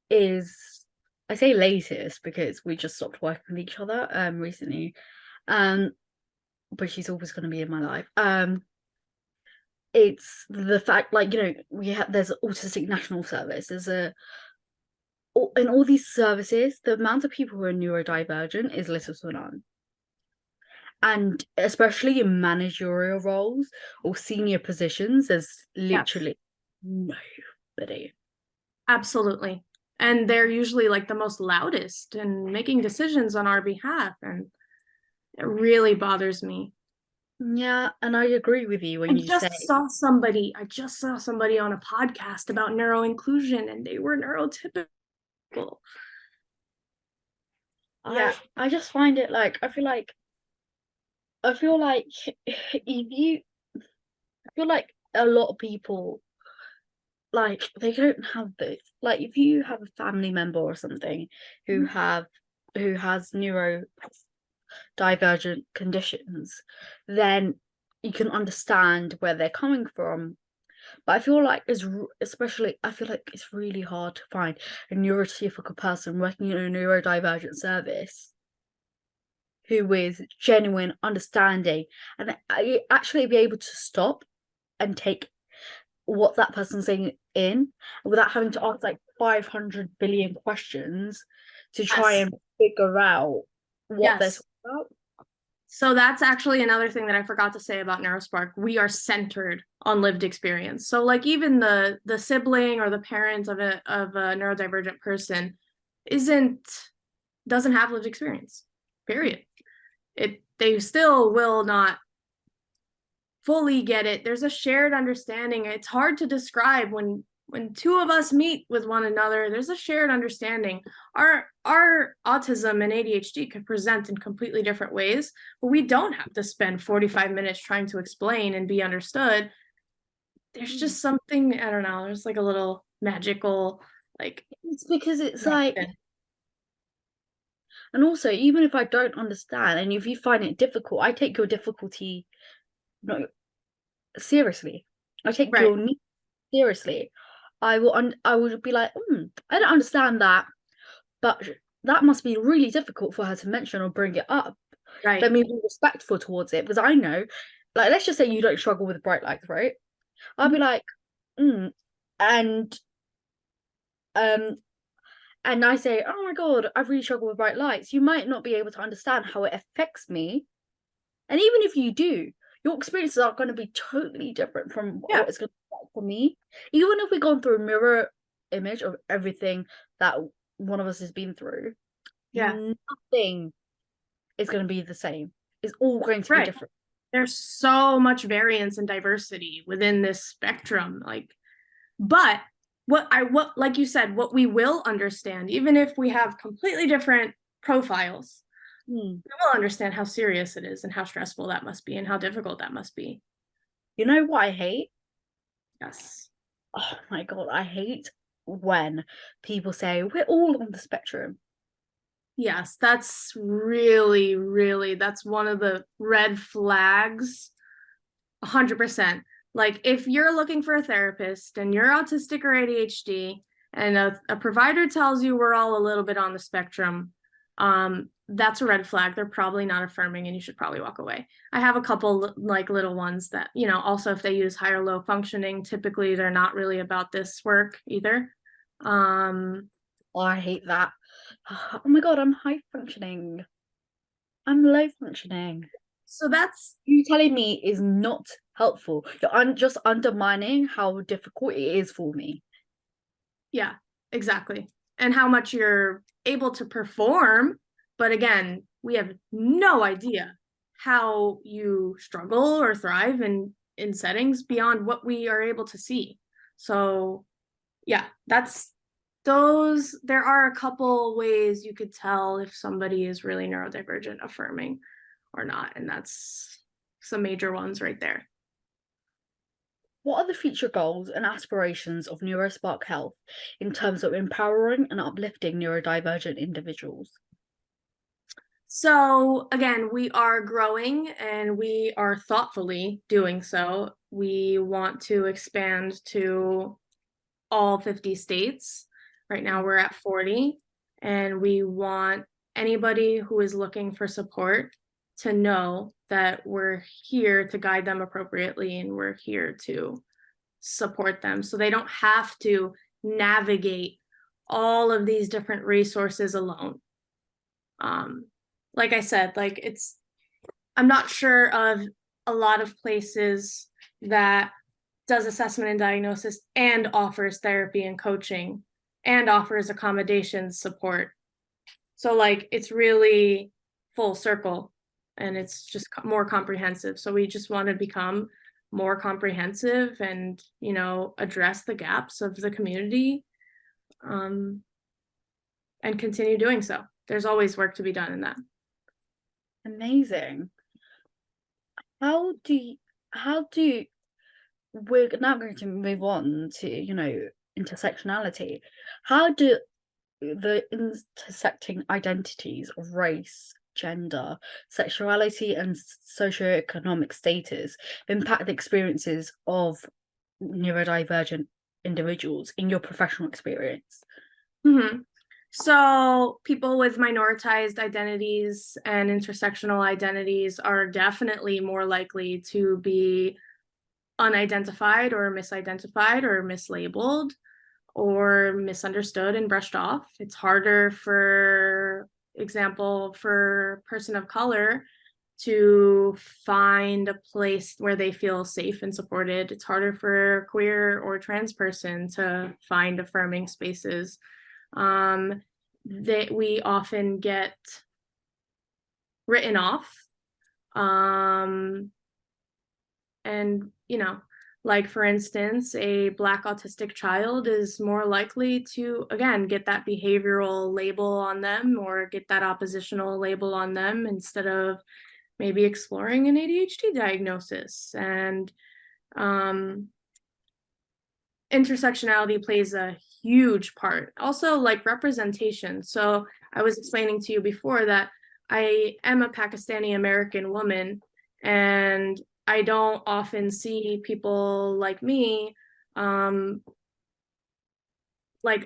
is, I say latest because we just stopped working with each other recently, but she's always going to be in my life. It's the fact, like, there's Autistic National Service, in all these services, the amount of people who are neurodivergent is little to none. And especially in managerial roles or senior positions, there's literally nobody. Absolutely. And they're usually like the most loudest and making decisions on our behalf. And it really bothers me. Yeah, and I agree with you when you say. I just saw somebody on a podcast about neuro inclusion, and they were neurotypical. Yeah, I just find it like, I feel like a lot of people, like, they don't have this. Like, if you have a family member or something who has neurodivergent conditions, then you can understand where they're coming from. But I feel like I feel like it's really hard to find a neurotypical person working in a neurodivergent service who is genuine, understanding, and actually be able to stop and take what that person's saying in without having to ask like 500 billion questions to try and figure out what they're talking about. So that's actually another thing that I forgot to say about NeuroSpark. We are centered on lived experience. So like, even the sibling or the parent of a neurodivergent person doesn't have lived experience, period. They still will not fully get it. There's a shared understanding. It's hard to describe when two of us meet with one another. There's a shared understanding. Our autism and ADHD could present in completely different ways, but we don't have to spend 45 minutes trying to explain and be understood. There's just something, I don't know, there's like a little magical, like, it's because it's like, and also, even if I don't understand, and if you find it difficult, I take your difficulty not seriously. I take right, your needs seriously. I will be like, I don't understand that, but that must be really difficult for her to mention or bring it up. right, Let me be respectful towards it, because I know, like, let's just say you don't struggle with bright lights, right? I'll be like, and and I say, oh my God, I really struggle with bright lights. You might not be able to understand how it affects me. And even if you do, your experiences are going to be totally different from yeah, what it's going to be like for me. Even if we've gone through a mirror image of everything that one of us has been through, yeah, nothing is going to be the same. It's all going to be right. different. There's so much variance and diversity within this spectrum, like, but what like you said, what we will understand, even if we have completely different profiles, we will understand how serious it is and how stressful that must be and how difficult that must be. You know what I hate? Yes. Oh my God, I hate when people say we're all on the spectrum. Yes, that's really, really, that's one of the red flags. 100%. Like, if you're looking for a therapist and you're autistic or ADHD, and a provider tells you we're all a little bit on the spectrum, that's a red flag. They're probably not affirming, and you should probably walk away. I have a couple like little ones that, also if they use high or low functioning, typically they're not really about this work either. Oh, I hate that. Oh my God, I'm high functioning. I'm low functioning. So that's, You telling me is not helpful. You're just undermining how difficult it is for me. yeah, exactly. And how much you're able to perform. But again, we have no idea how you struggle or thrive in settings beyond what we are able to see. So yeah, there are a couple ways you could tell if somebody is really neurodivergent affirming or not. And that's some major ones right there. What are the future goals and aspirations of NeuroSpark Health in terms of empowering and uplifting neurodivergent individuals? So again, we are growing and we are thoughtfully doing so. We want to expand to all 50 states. Right now we're at 40, and we want anybody who is looking for support to know that we're here to guide them appropriately and we're here to support them so they don't have to navigate all of these different resources alone. Like I said, I'm not sure of a lot of places that does assessment and diagnosis and offers therapy and coaching and offers accommodations support. So it's really full circle, and it's just more comprehensive. So we just want to become more comprehensive and, address the gaps of the community, and continue doing so. There's always work to be done in that. Amazing. How do we're now going to move on to, intersectionality. How do the intersecting identities of race, gender, sexuality, and socioeconomic status impact the experiences of neurodivergent individuals in your professional experience? Mm-hmm. So people with minoritized identities and intersectional identities are definitely more likely to be unidentified or misidentified or mislabeled or misunderstood and brushed off. It's harder, for example, for a person of color to find a place where they feel safe and supported. It's harder for a queer or trans person to find affirming spaces. That we often get written off. And, like for instance, a Black autistic child is more likely to, again, get that behavioral label on them or get that oppositional label on them instead of maybe exploring an ADHD diagnosis. And intersectionality plays a huge part. Also, like representation. So I was explaining to you before that I am a Pakistani American woman, and I don't often see people like me. Like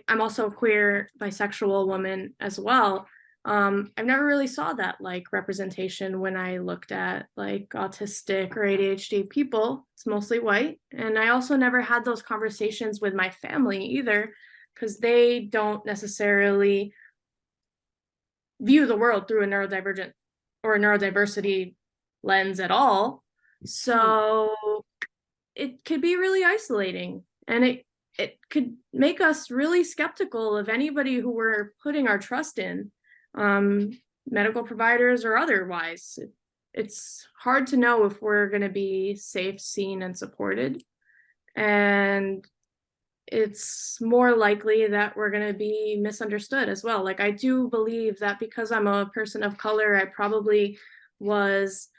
I'm also a queer bisexual woman as well. I've never really saw that like representation when I looked at like autistic or ADHD people. It's mostly white. And I also never had those conversations with my family either, because they don't necessarily view the world through a neurodivergent or a neurodiversity lens at all. So it could be really isolating, and it could make us really skeptical of anybody who we're putting our trust in, medical providers or otherwise. It's hard to know if we're going to be safe, seen, and supported. And it's more likely that we're going to be misunderstood as well. Like I do believe that because I'm a person of color, I probably was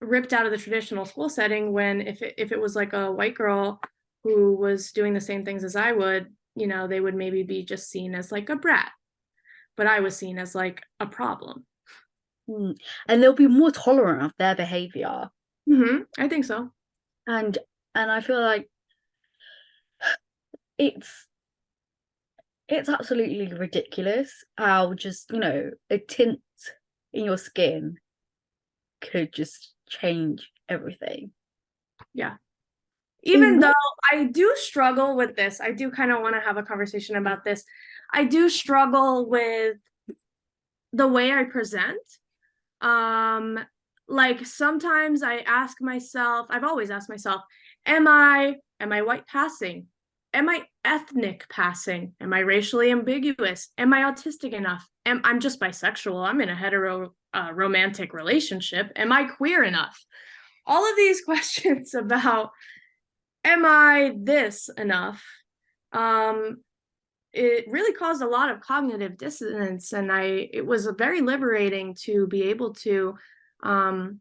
ripped out of the traditional school setting, when if it was like a white girl who was doing the same things as I would, they would maybe be just seen as like a brat, but I was seen as like a problem. And they'll be more tolerant of their behavior. I think so. And I feel like it's absolutely ridiculous how just, a tint in your skin could just change everything. Yeah. Even though I do struggle with this, I do kind of want to have a conversation about this. I do struggle with the way I present. Like sometimes I ask myself, I've always asked myself, am I white passing? Am I ethnic passing? Am I racially ambiguous? Am I autistic enough? I'm just bisexual? I'm in a hetero romantic relationship. Am I queer enough? All of these questions about am I this enough? It really caused a lot of cognitive dissonance, and it was very liberating to be able to own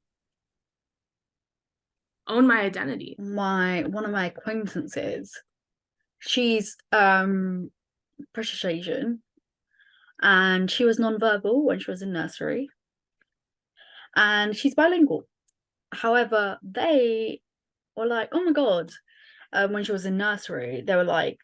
my identity. One of my acquaintances, she's British Asian, and she was nonverbal when she was in nursery, and she's bilingual. However, they were like, oh my god, when she was in nursery, they were like,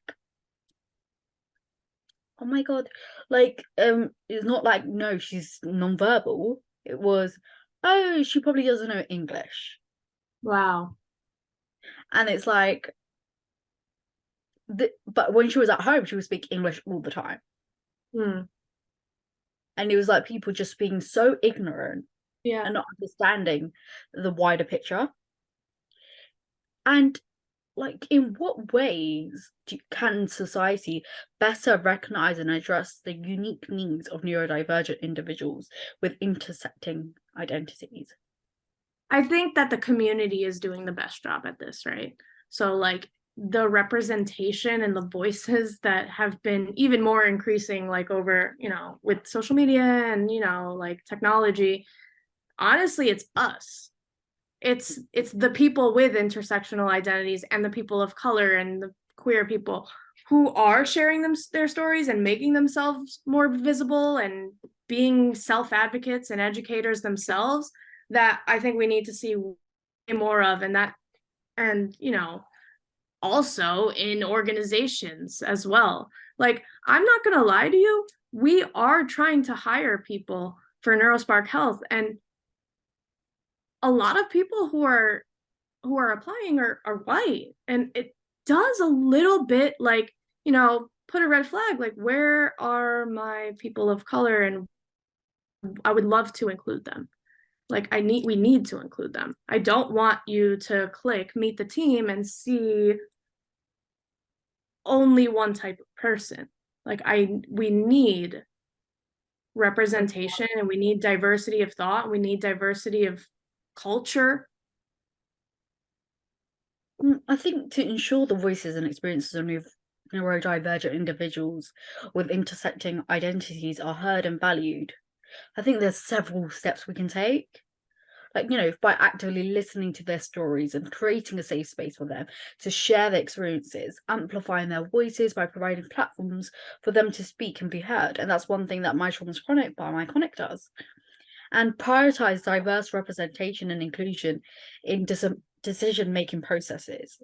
oh my god, like it's not like, no, she's nonverbal. It was, oh, she probably doesn't know English. Wow. And it's like, but when she was at home, she would speak English all the time. And it was like people just being so ignorant and not understanding the wider picture. And like, in what ways can society better recognize and address the unique needs of neurodivergent individuals with intersecting identities? I think that the community is doing the best job at this, right? So like the representation and the voices that have been even more increasing, like over, with social media and, like technology, honestly, it's us. It's the people with intersectional identities and the people of color and the queer people who are sharing their stories and making themselves more visible and being self-advocates and educators themselves, that I think we need to see more of. And also in organizations as well. Like, I'm not going to lie to you, we are trying to hire people for NeuroSpark Health, and a lot of people who are applying are white, and it does a little bit like, put a red flag, like, where are my people of color? And I would love to include them. Like, we need to include them. I don't want you to click meet the team and see only one type of person. Like, we need representation, and we need diversity of thought. We need diversity of culture. I think to ensure the voices and experiences of neurodivergent individuals with intersecting identities are heard and valued, I think there's several steps we can take. Like, by actively listening to their stories and creating a safe space for them to share their experiences, amplifying their voices by providing platforms for them to speak and be heard. And that's one thing that My Trauma's Chronic by My Chronic does. And prioritize diverse representation and inclusion in decision-making processes.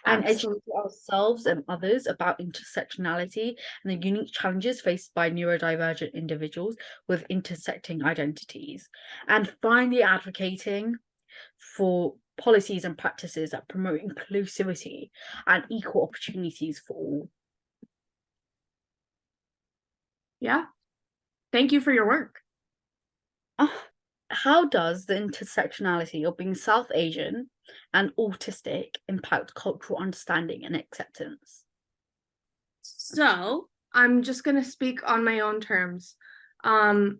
And educate Absolutely. ourselves and others about intersectionality and the unique challenges faced by neurodivergent individuals with intersecting identities. And finally, advocating for policies and practices that promote inclusivity and equal opportunities for all. Yeah. Thank you for your work. How does the intersectionality of being South Asian and autistic impact cultural understanding and acceptance? So I'm just going to speak on my own terms. My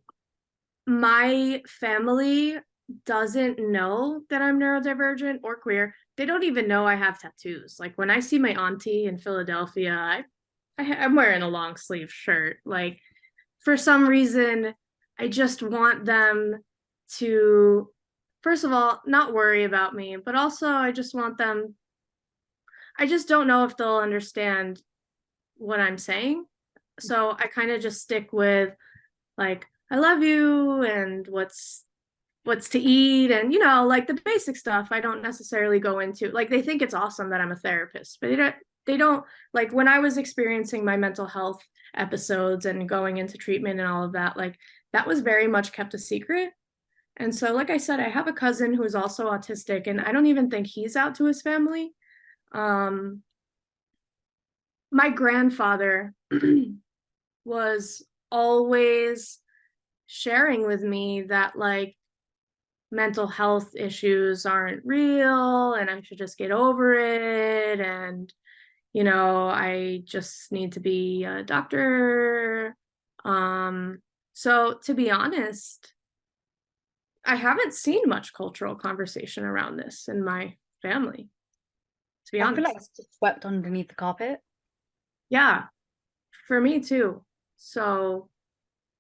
family doesn't know that I'm neurodivergent or queer. They don't even know I have tattoos. Like when I see my auntie in Philadelphia, I'm wearing a long sleeve shirt. Like for some reason, I just want them to, first of all, not worry about me, but also I just want them, I just don't know if they'll understand what I'm saying. So I kind of just stick with like, I love you and what's to eat and like the basic stuff. I don't necessarily go into, like, they think it's awesome that I'm a therapist, but they don't like when I was experiencing my mental health episodes and going into treatment and all of that, like that was very much kept a secret. And so like I said, I have a cousin who's also autistic and I don't even think he's out to his family. My grandfather was always sharing with me that like mental health issues aren't real and I should just get over it, and I just need to be a doctor. So to be honest, I haven't seen much cultural conversation around this in my family, to be I feel like honest. it's just swept underneath the carpet. Yeah, for me too. So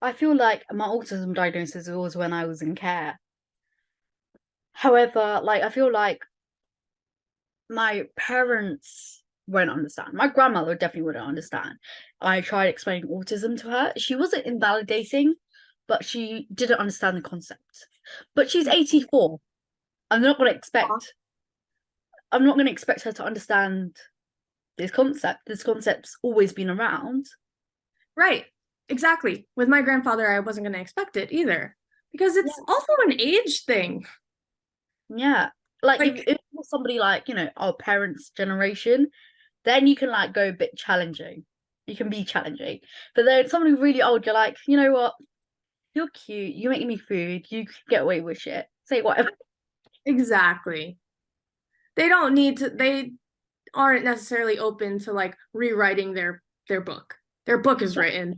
I feel like my autism diagnosis was when I was in care. However, like I feel like my parents won't understand. My grandmother definitely wouldn't understand. I tried explaining autism to her. She wasn't invalidating, but she didn't understand the concept. But she's 84. I'm not going to expect. I'm not going to expect her to understand this concept. This concept's always been around. right, exactly. With my grandfather, I wasn't going to expect it either because it's Yeah. also an age thing. Yeah. Like if Like, it was somebody like, our parents' generation, then you can like go a bit challenging. You can be challenging. But then somebody really old, you're like, you know what? You're cute. You make me food. You can get away with shit. Say whatever. exactly. They don't need to, they aren't necessarily open to like rewriting their book. Their book is written.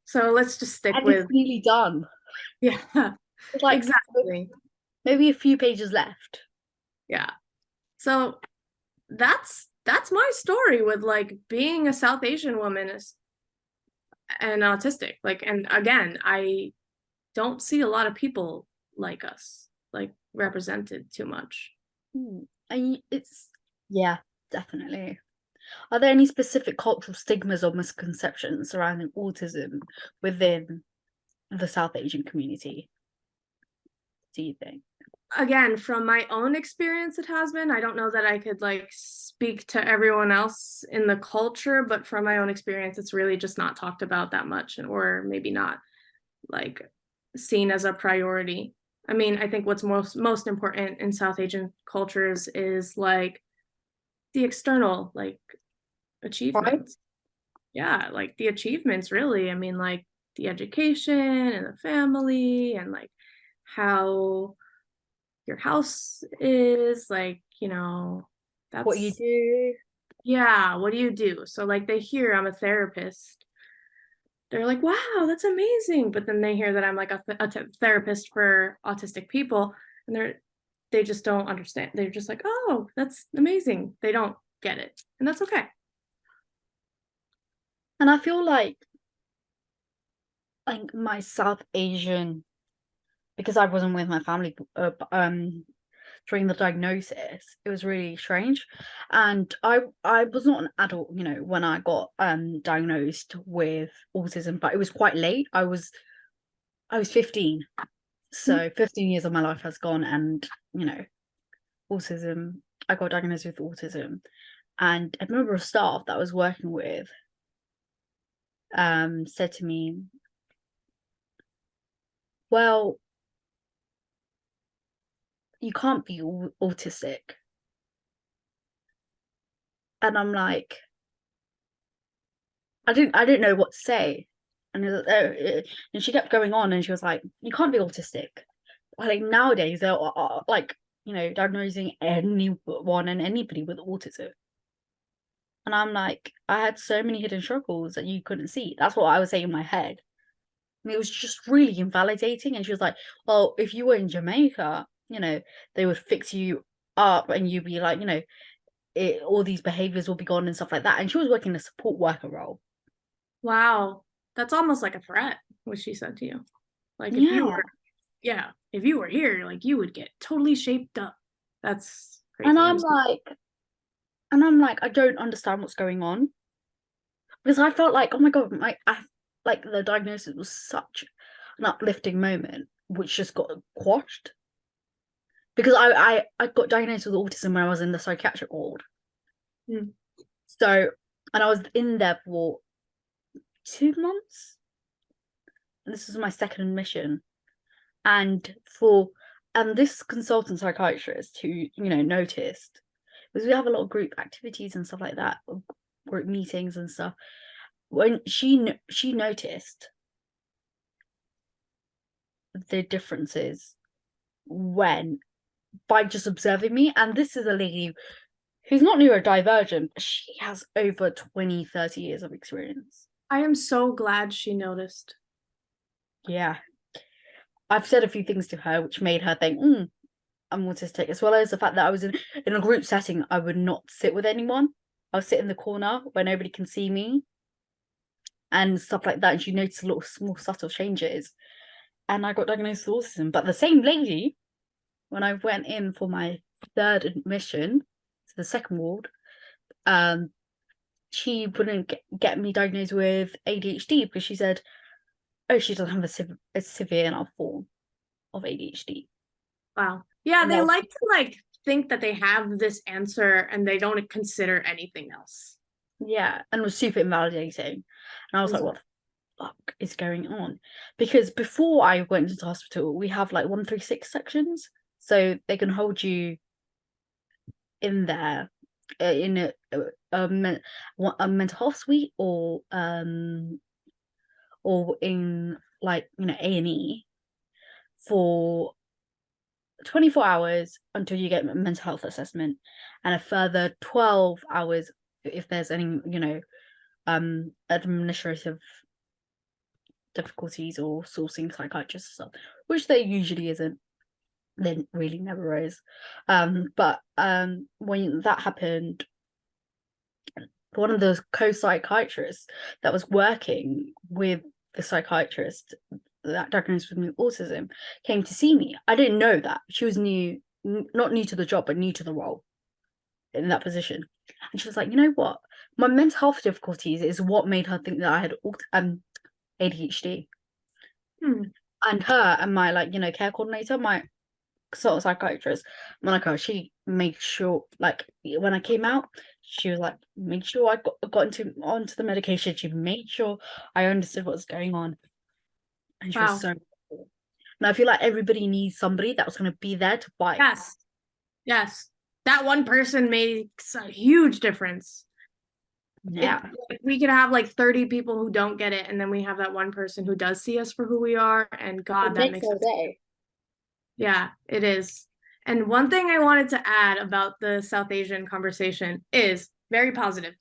So let's just stick And it's with, nearly done. yeah, It's like exactly. maybe a few pages left. Yeah. So that's my story with like being a South Asian woman and autistic. Like, and again, I don't see a lot of people like us, like represented too much. And yeah, definitely. Are there any specific cultural stigmas or misconceptions surrounding autism within the South Asian community, do you think? Again, from my own experience, it has been. I don't know that I could like speak to everyone else in the culture, but from my own experience, it's really just not talked about that much, or maybe not like seen as a priority. I mean, I think what's most important in South Asian cultures is like the external like Right? achievements. Yeah, like the achievements really. I mean, like the education and the family and like how your house is, like, What you that's, do? yeah, what do you do? So like they hear I'm a therapist, they're like, wow, that's amazing. But then they hear that I'm like a therapist for autistic people, and they just don't understand. They're just like, oh, that's amazing. They don't get it, and that's okay. And I feel like my South Asian, because I wasn't with my family during the diagnosis, it was really strange. And I was not an adult, when I got diagnosed with autism, but it was quite late. I was 15. So 15 years of my life has gone, and autism, I got diagnosed with autism. And a member of staff that I was working with said to me, well, you can't be autistic. And I'm like, I didn't know what to say. And, and she kept going on, and she was like, you can't be autistic. Like nowadays, they're like, diagnosing anyone and anybody with autism. And I'm like, I had so many hidden struggles that you couldn't see. That's what I was saying in my head. And it was just really invalidating. And she was like, well, if you were in Jamaica, they would fix you up and you'd be like, all these behaviors will be gone and stuff like that. And she was working a support worker role. Wow. That's almost like a threat, what she said to you. Like if you were here, like you would get totally shaped up. That's crazy. And I'm like, I don't understand what's going on. Because I felt like, oh my God, like the diagnosis was such an uplifting moment, which just got quashed. Because I got diagnosed with autism when I was in the psychiatric ward. So, and I was in there for 2 months. And this was my second admission. And this consultant psychiatrist who, noticed, because we have a lot of group activities and stuff like that, group meetings and stuff. When she noticed the differences by just observing me, and this is a lady who's not neurodivergent, but she has over 20-30 years of experience. I am so glad she noticed. Yeah. I've said a few things to her which made her think, I'm autistic, as well as the fact that I was in a group setting. I would not sit with anyone. I'll sit in the corner where nobody can see me and stuff like that. And she noticed a lot of small, subtle changes. And I got diagnosed with autism. But the same lady, when I went in for my third admission to the second ward, she wouldn't get me diagnosed with ADHD because she said, oh, she doesn't have a severe enough form of ADHD. Wow. Yeah, they like to think that they have this answer and they don't consider anything else. Yeah, and it was super invalidating. And I was like, what the fuck is going on? Because before I went into hospital, we have 136 sections. So they can hold you in there in a mental health suite or in A&E for 24 hours until you get a mental health assessment, and a further 12 hours if there's any administrative difficulties or sourcing psychiatrists stuff, which there usually isn't. There really never is. But when that happened, one of the co-psychiatrists that was working with the psychiatrist that diagnosed with autism came to see me. I didn't know that. She was not new to the job, but new to the role in that position. And she was like, you know what? My mental health difficulties is what made her think that I had ADHD. And her and my care coordinator, my sort of psychiatrist, Monica, she made sure when I came out, she was like, make sure I got onto the medication. She made sure I understood what was going on. And she was so cool. And I feel like everybody needs somebody that was going to be there to fight. Yes. That one person makes a huge difference. Yeah. We could have 30 people who don't get it, and then we have that one person who does see us for who we are, and God, that makes our day. Yeah, it is. And one thing I wanted to add about the South Asian conversation is very positive.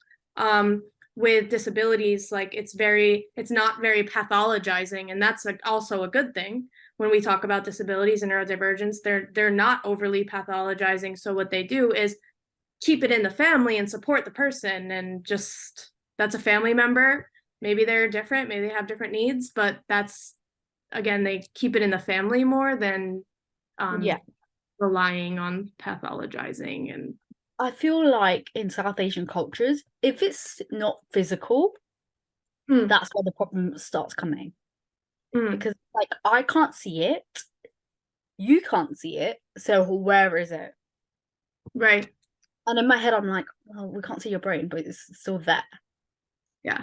with disabilities, like it's not very pathologizing, and that's like also a good thing. When we talk about disabilities and neurodivergence, they're not overly pathologizing. So what they do is keep it in the family and support the person, and just, that's a family member. Maybe they're different, maybe they have different needs, but that's, again, they keep it in the family more than Yeah. relying on pathologizing. And I feel like in South Asian cultures, if it's not physical, that's where the problem starts coming. Because like I can't see it, you can't see it, so where is it? right. And in my head, I'm like, well, we can't see your brain, but it's still there. Yeah.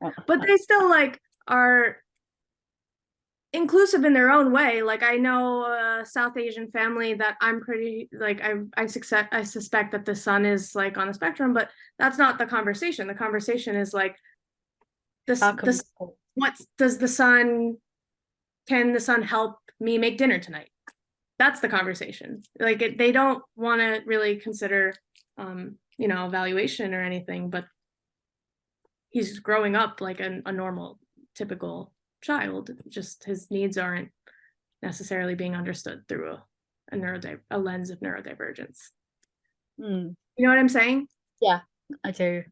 Well, But they still like are inclusive in their own way. Like I know a South Asian family that I'm pretty like I suspect that the son is like on the spectrum, but that's not the conversation. The conversation is like this what does the son, can the son help me make dinner tonight? That's the conversation. Like they don't want to really consider evaluation or anything, but he's growing up like a normal, typical child. Just his needs aren't necessarily being understood through a lens of neurodivergence. You know what I'm saying? Yeah, I do.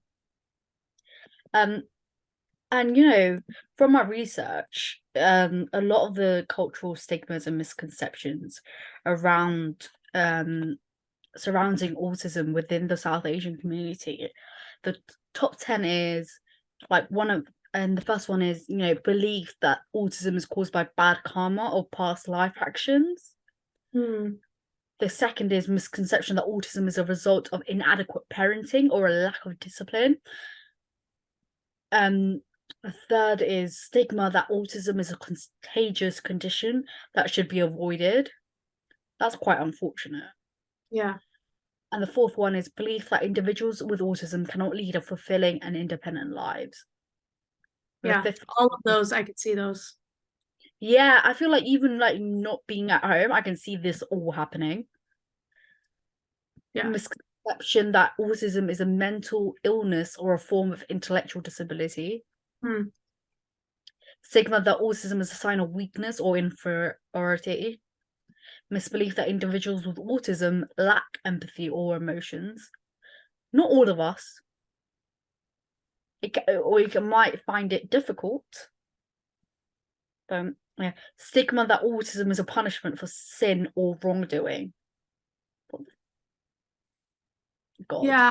And from my research, a lot of the cultural stigmas and misconceptions around surrounding autism within the South Asian community, the top 10 is like and the first one is, belief that autism is caused by bad karma or past life actions. The second is misconception that autism is a result of inadequate parenting or a lack of discipline. The third is stigma that autism is a contagious condition that should be avoided. That's quite unfortunate. Yeah. And the fourth one is belief that individuals with autism cannot lead a fulfilling and independent lives. Yeah, all of those, I could see those. Yeah, I feel like even like not being at home, I can see this all happening. Yeah. Misconception that autism is a mental illness or a form of intellectual disability. Stigma that autism is a sign of weakness or inferiority. Misbelief that individuals with autism lack empathy or emotions. Not all of us. You might find it difficult. Yeah. Stigma that autism is a punishment for sin or wrongdoing. God. Yeah,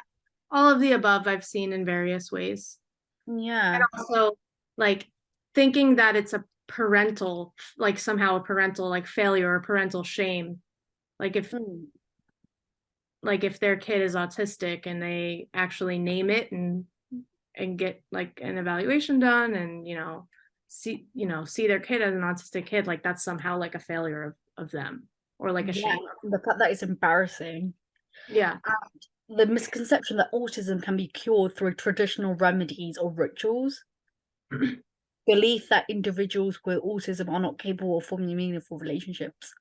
all of the above I've seen in various ways. Yeah. And also like thinking that it's a parental, like somehow a parental like failure or parental shame. Like if their kid is autistic and they actually name it and get like an evaluation done and see their kid as an autistic kid, like that's somehow like a failure of them or like a shame. The fact that it's embarrassing. Yeah. And the misconception that autism can be cured through traditional remedies or rituals. Belief that individuals with autism are not capable of forming meaningful relationships.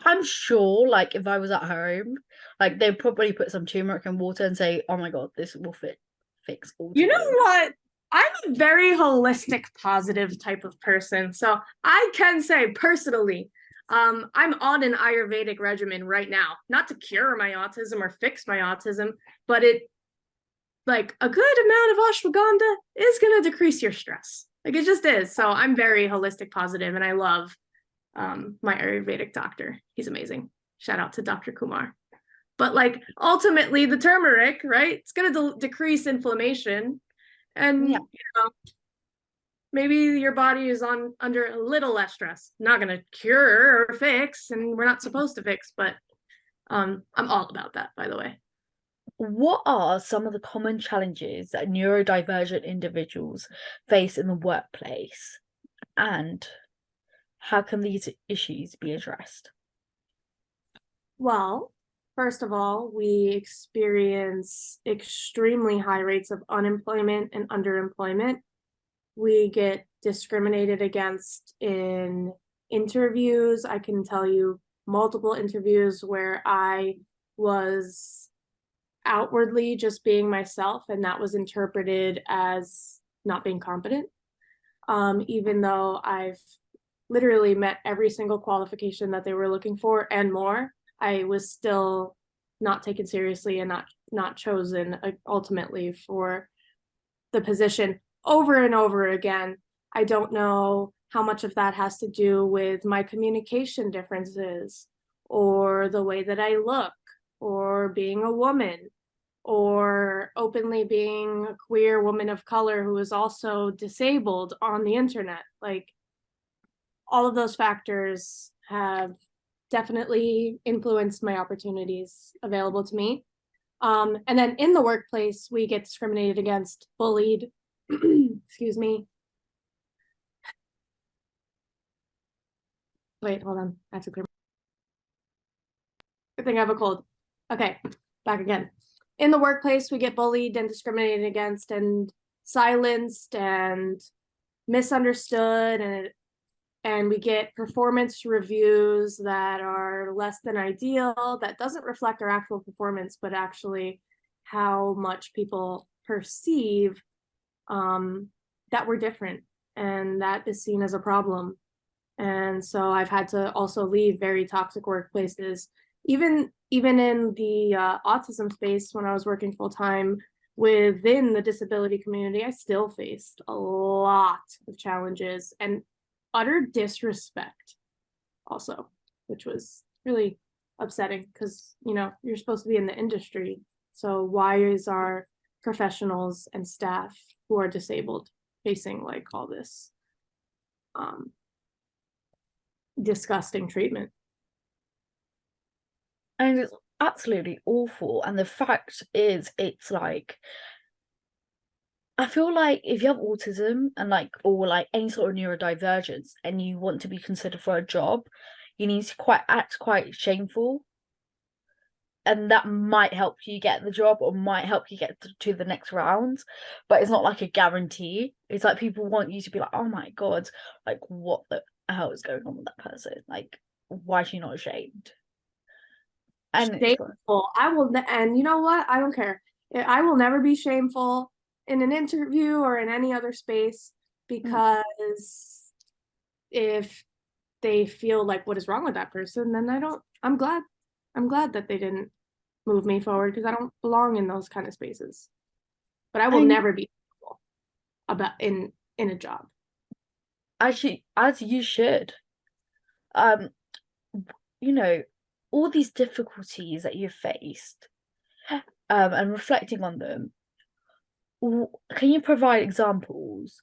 I'm sure, like, if I was at home, like, they'd probably put some turmeric in water and say, oh my God, this will fix autism. You know what? I'm a very holistic, positive type of person. So I can say personally, I'm on an Ayurvedic regimen right now, not to cure my autism or fix my autism, but like a good amount of ashwagandha is going to decrease your stress. Like it just is. So I'm very holistic, positive, and I love my Ayurvedic doctor. He's amazing. Shout out to Dr. Kumar. But like ultimately the turmeric, right? It's going to decrease inflammation. And maybe your body is under a little less stress. Not going to cure or fix, and we're not supposed to fix, but I'm all about that, by the way. What are some of the common challenges that neurodivergent individuals face in the workplace, and how can these issues be addressed? Well, first of all, we experience extremely high rates of unemployment and underemployment. We get discriminated against in interviews. I can tell you multiple interviews where I was outwardly just being myself, and that was interpreted as not being competent. Even though I've literally met every single qualification that they were looking for and more, I was still not taken seriously and not chosen ultimately for the position over and over again. I don't know how much of that has to do with my communication differences, or the way that I look, or being a woman, or openly being a queer woman of color who is also disabled on the internet. Like, all of those factors have definitely influenced my opportunities available to me. And then in the workplace, we get discriminated against, bullied, excuse me. Wait, hold on. I have to clear. I think I have a cold. Okay, back again. In the workplace, we get bullied and discriminated against and silenced and misunderstood, and we get performance reviews that are less than ideal, that doesn't reflect our actual performance, but actually how much people perceive that we're different, and that is seen as a problem. And so I've had to also leave very toxic workplaces, even in the autism space. When I was working full-time within the disability community, I still faced a lot of challenges and utter disrespect also, which was really upsetting, because you're supposed to be in the industry, so why is our professionals and staff who are disabled facing like all this disgusting treatment? And it's absolutely awful. And the fact is, it's like, I feel like if you have autism and or any sort of neurodivergence and you want to be considered for a job, you need to act quite shameful. And that might help you get the job, or might help you get to the next round, but it's not like a guarantee. It's like people want you to be like, oh my God, like what the hell is going on with that person? Like, why is she not ashamed? And Shameful. And you know what? I don't care. I will never be shameful in an interview or in any other space, because if they feel like what is wrong with that person, then I'm glad that they didn't move me forward, because I don't belong in those kind of spaces. But I will never be shameful about in a job. Actually, as you should. All these difficulties that you've faced, and reflecting on them, can you provide examples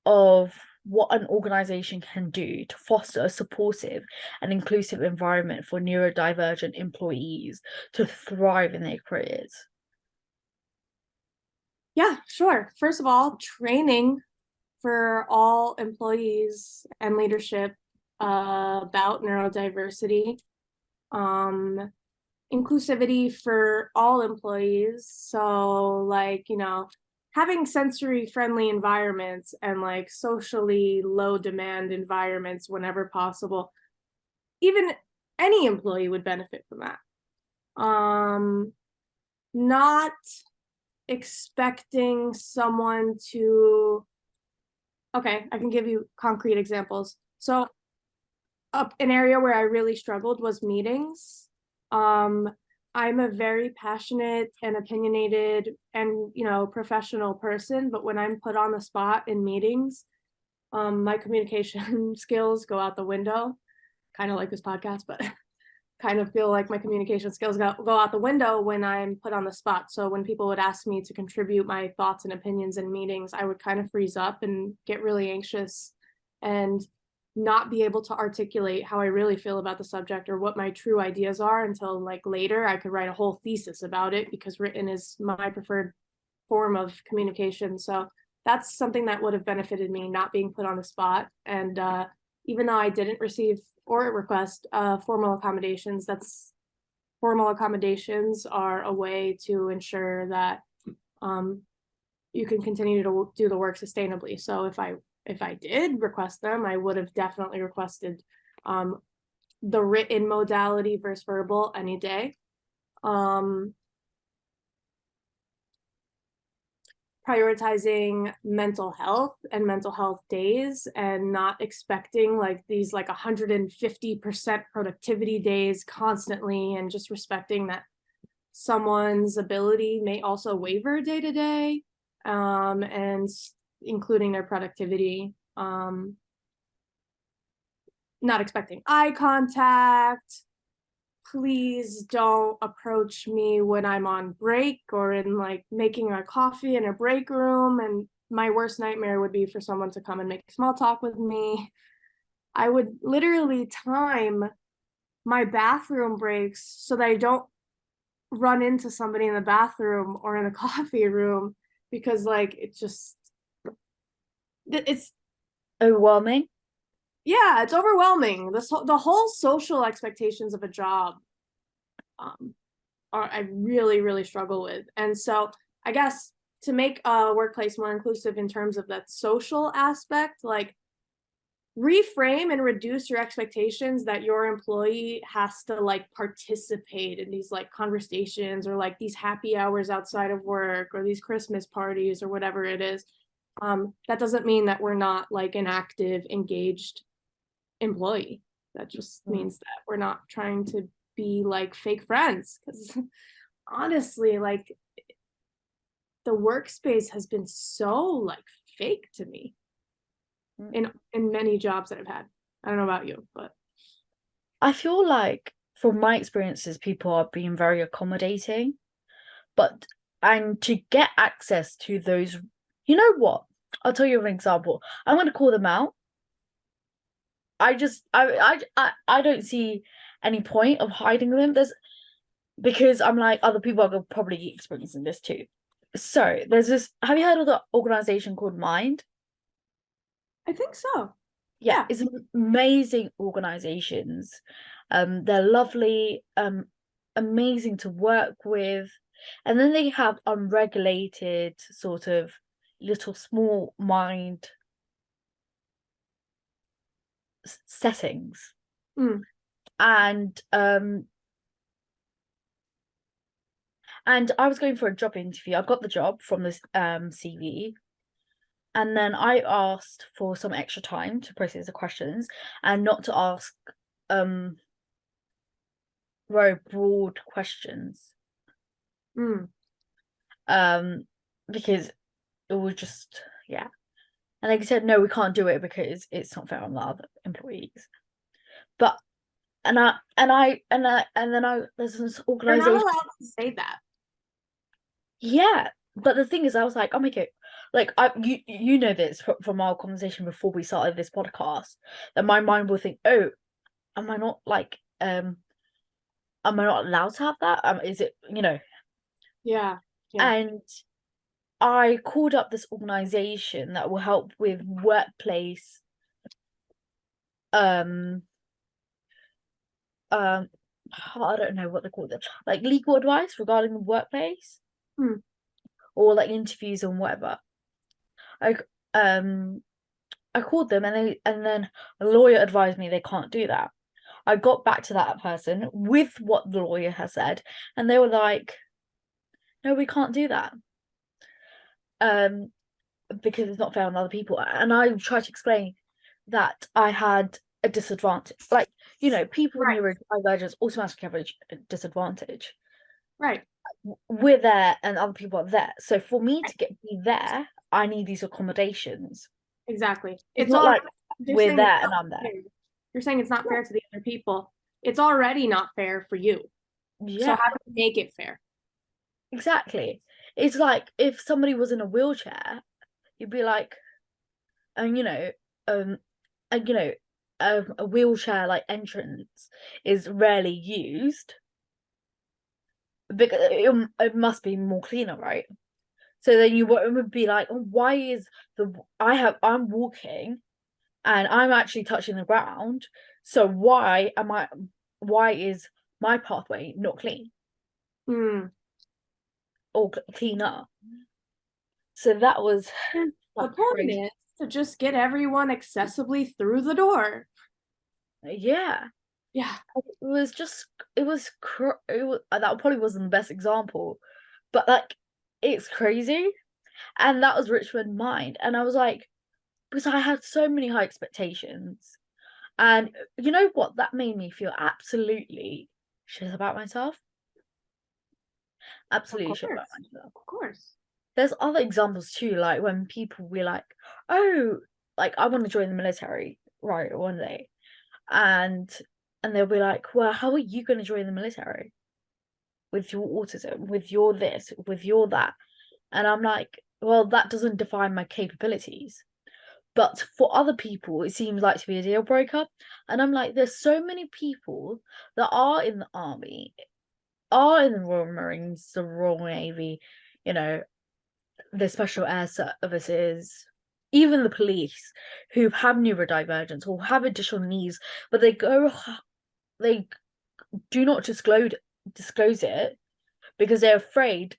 of what an organization can do to foster a supportive and inclusive environment for neurodivergent employees to thrive in their careers? Yeah, sure. First of all, training for all employees and leadership about neurodiversity, inclusivity for all employees. So having sensory friendly environments and like socially low demand environments whenever possible. Even any employee would benefit from that. Not expecting someone to, okay, I can give you concrete examples. So an area where I really struggled was meetings. I'm a very passionate and opinionated and professional person, but when I'm put on the spot in meetings, my communication skills go out the window. Kind of like this podcast, but kind of feel like my communication skills go out the window when I'm put on the spot. So when people would ask me to contribute my thoughts and opinions in meetings, I would kind of freeze up and get really anxious and not be able to articulate how I really feel about the subject or what my true ideas are until like later. I could write a whole thesis about it, because written is my preferred form of communication. So that's something that would have benefited me, not being put on the spot. And even though I didn't receive or request formal accommodations, formal accommodations are a way to ensure that you can continue to do the work sustainably. So if I did request them, I would have definitely requested the written modality versus verbal any day. prioritizing mental health and mental health days and not expecting like these like 150% productivity days constantly, and just respecting that someone's ability may also waver day to day, and including their productivity. Not expecting eye contact. Please don't approach me when I'm on break or in like making a coffee in a break room. And my worst nightmare would be for someone to come and make small talk with me. I would literally time my bathroom breaks so that I don't run into somebody in the bathroom or in a coffee room, because like it's Overwhelming. yeah, it's overwhelming. The whole social expectations of a job I really, really struggle with. And so I guess to make a workplace more inclusive in terms of that social aspect, like reframe and reduce your expectations that your employee has to like participate in these like conversations or like these happy hours outside of work or these Christmas parties or whatever it is. That doesn't mean that we're not like an active, engaged employee. That just means that we're not trying to be like fake friends, because honestly, like the workspace has been so like fake to me in many jobs that I've had. I don't know about you, but I feel like from my experiences, people are being very accommodating, and to get access to those, you know what? I'll tell you an example. I'm going to call them out. I don't see any point of hiding them. Because I'm like, other people are probably experiencing this too. So there's this. Have you heard of the organization called Mind? I think so. Yeah, it's amazing organizations. They're lovely, amazing to work with. And then they have unregulated sort of little small mind settings. And I was going for a job interview. I got the job from this CV. And then I asked for some extra time to process the questions and not to ask very broad questions. Because it was just, yeah. And they said, no, we can't do it because it's not fair on the other employees. But and then there's this organization. You're not allowed to say that. Yeah, but the thing is, I was like, oh my god, like you know this from our conversation before we started this podcast, that my mind will think, oh, am I not allowed to have that? Is it, Yeah. And I called up this organization that will help with workplace I don't know what they call it, like legal advice regarding the workplace or like interviews and whatever. I called them and then a lawyer advised me they can't do that. I got back to that person with what the lawyer has said, and they were like, no, we can't do that. Because it's not fair on other people. And I tried to explain that I had a disadvantage. Like, people with neurodivergence automatically have a disadvantage. Right. We're there and other people are there. So for me to be there, I need these accommodations. Exactly. It's not like we're there and I'm there. You're saying it's not fair to the other people. It's already not fair for you. Yeah. So how do we make it fair? Exactly. It's like if somebody was in a wheelchair, you'd be like, a wheelchair like entrance is rarely used because it must be more cleaner, right? So then you would be like, oh, why is I'm walking and I'm actually touching the ground, so why is my pathway not clean or cleaner? So that was the point is to just get everyone accessibly through the door. Yeah. That probably wasn't the best example, but like it's crazy. And that was Richmond Mind. And I was like, because I had so many high expectations. And you know what? That made me feel absolutely shit about myself. Of Absolutely shit about course. myself. Of course. There's other examples too, like when people be like, oh, like I want to join the military, right, one day. And they'll be like, well, how are you going to join the military? With your autism, with your this, with your that. And I'm like, well, that doesn't define my capabilities. But for other people, it seems like to be a deal breaker. And I'm like, there's so many people that are in the army, are in the Royal Marines, the Royal Navy, you know, the Special Air Services, even the police who have neurodivergence or have additional needs, but they do not disclose it because they're afraid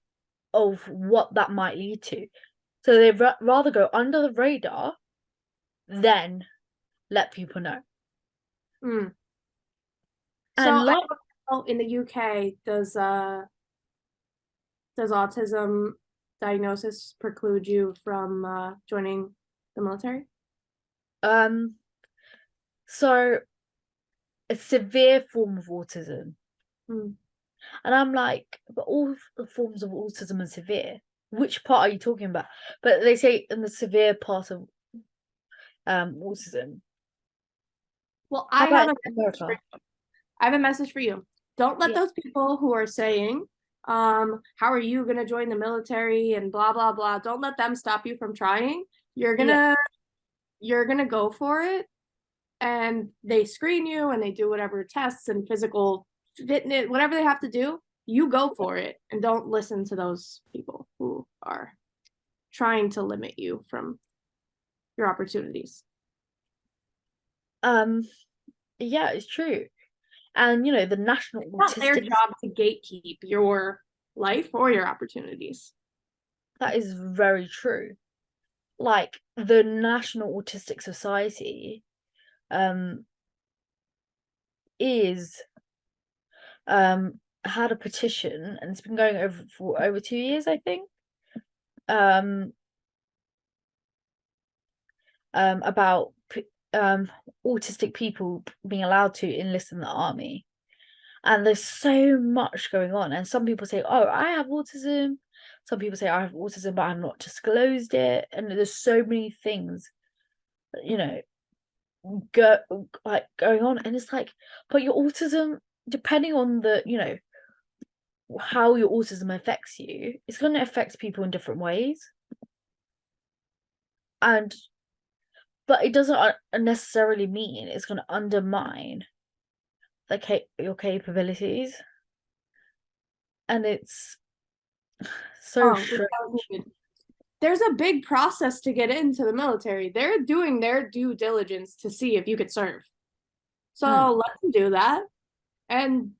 of what that might lead to. So they'd rather go under the radar than let people know. Mm. So And I like, don't know, in the UK, does autism diagnosis preclude you from joining the military? so a severe form of autism. Mm. And I'm like, but all the forms of autism are severe. Which part are you talking about? But they say in the severe part of autism. Well, How I have about a in message for America? you. I have a message for you. Don't let Yeah, those people who are saying, how are you gonna join the military and blah blah blah, don't let them stop you from trying. You're yeah. gonna you're gonna go for it, and they screen you and they do whatever tests and physical fitness, whatever they have to do. You go for it and don't listen to those people who are trying to limit you from your opportunities. Um, yeah, it's true. And the National It's not their Autistic, job to gatekeep your life or your opportunities. that is very true. Like the National Autistic Society um is had a petition and it's been going over for over 2 years, I think. Um about autistic people being allowed to enlist in the army. And there's so much going on. And some people say, oh, I have autism. Some people say I have autism, but I've not disclosed it. And there's so many things, you know, go like going on. And it's like, but your autism, depending on how your autism affects you, it's going to affect people in different ways. And but it doesn't necessarily mean it's going to undermine your capabilities. And it's so Oh, strange. there's a big process to get into the military. They're doing their due diligence to see if you could serve. So Mm. let them do that. And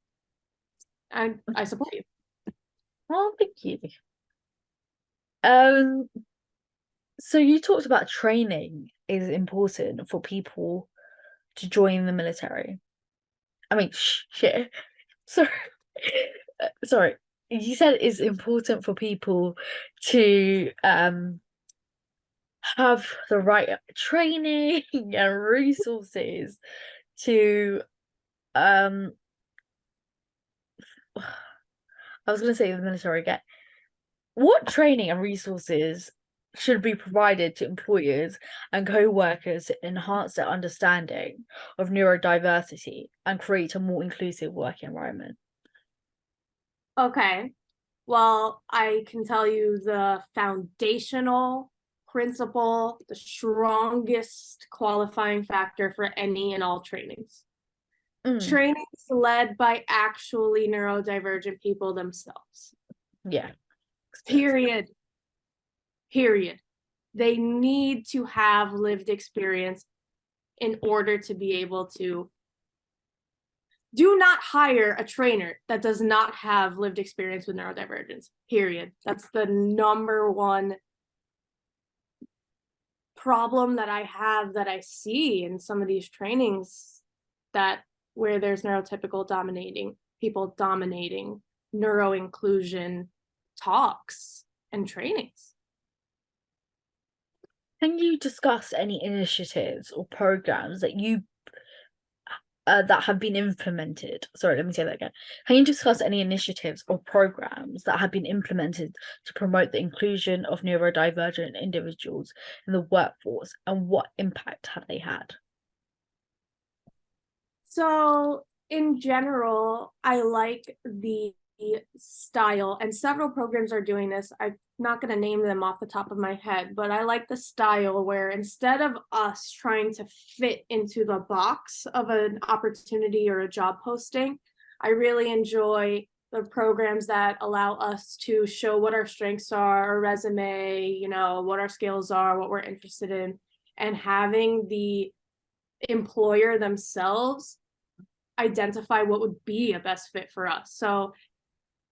I support you. Oh, thank you. Um, so you talked about training is important for people to join the military. I mean, shit. Sorry. Sorry. You said it's important for people to have the right training and resources to um I was gonna say the military again. What training and resources should be provided to employers and co-workers to enhance their understanding of neurodiversity and create a more inclusive work environment? Okay. Well, I can tell you the foundational principle, the strongest qualifying factor for any and all trainings. Mm, Trainings led by actually neurodivergent people themselves. yeah. Period. Period. They need to have lived experience in order to be able to. Do not hire a trainer that does not have lived experience with neurodivergence. Period. That's the number one problem that I have, that I see in some of these trainings, that where there's neurotypical dominating people dominating neuro inclusion talks and trainings. Can you discuss any initiatives or programs that that have been implemented? Sorry, let me say that again. Can you discuss any initiatives or programs that have been implemented to promote the inclusion of neurodivergent individuals in the workforce, and what impact have they had? So in general, I like the style, and several programs are doing this. I'm not going to name them off the top of my head, but I like the style where instead of us trying to fit into the box of an opportunity or a job posting, I really enjoy the programs that allow us to show what our strengths are, our resume, you know, what our skills are, what we're interested in, and having the employer themselves identify what would be a best fit for us. So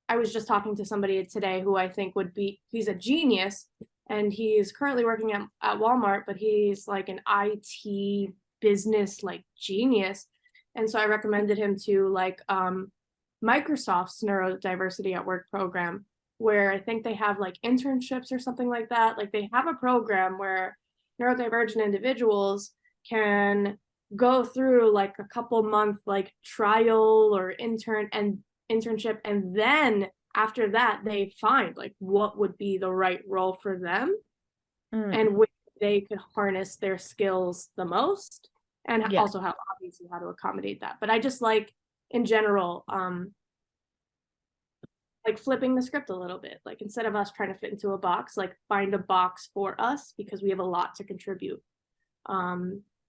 I was just talking to somebody today who I think would be, he's a genius and he's currently working at Walmart, but he's like an IT business like genius. And so I recommended him to like Microsoft's Neurodiversity at Work program, where I think they have like internships or something like that. Like they have a program where neurodivergent individuals can go through like a couple month like trial or internship, and then after that they find like what would be the right role for them and where they could harness their skills the most, and Yeah. also how obviously how to accommodate that. But I just like in general like flipping the script a little bit, like instead of us trying to fit into a box, like find a box for us because we have a lot to contribute.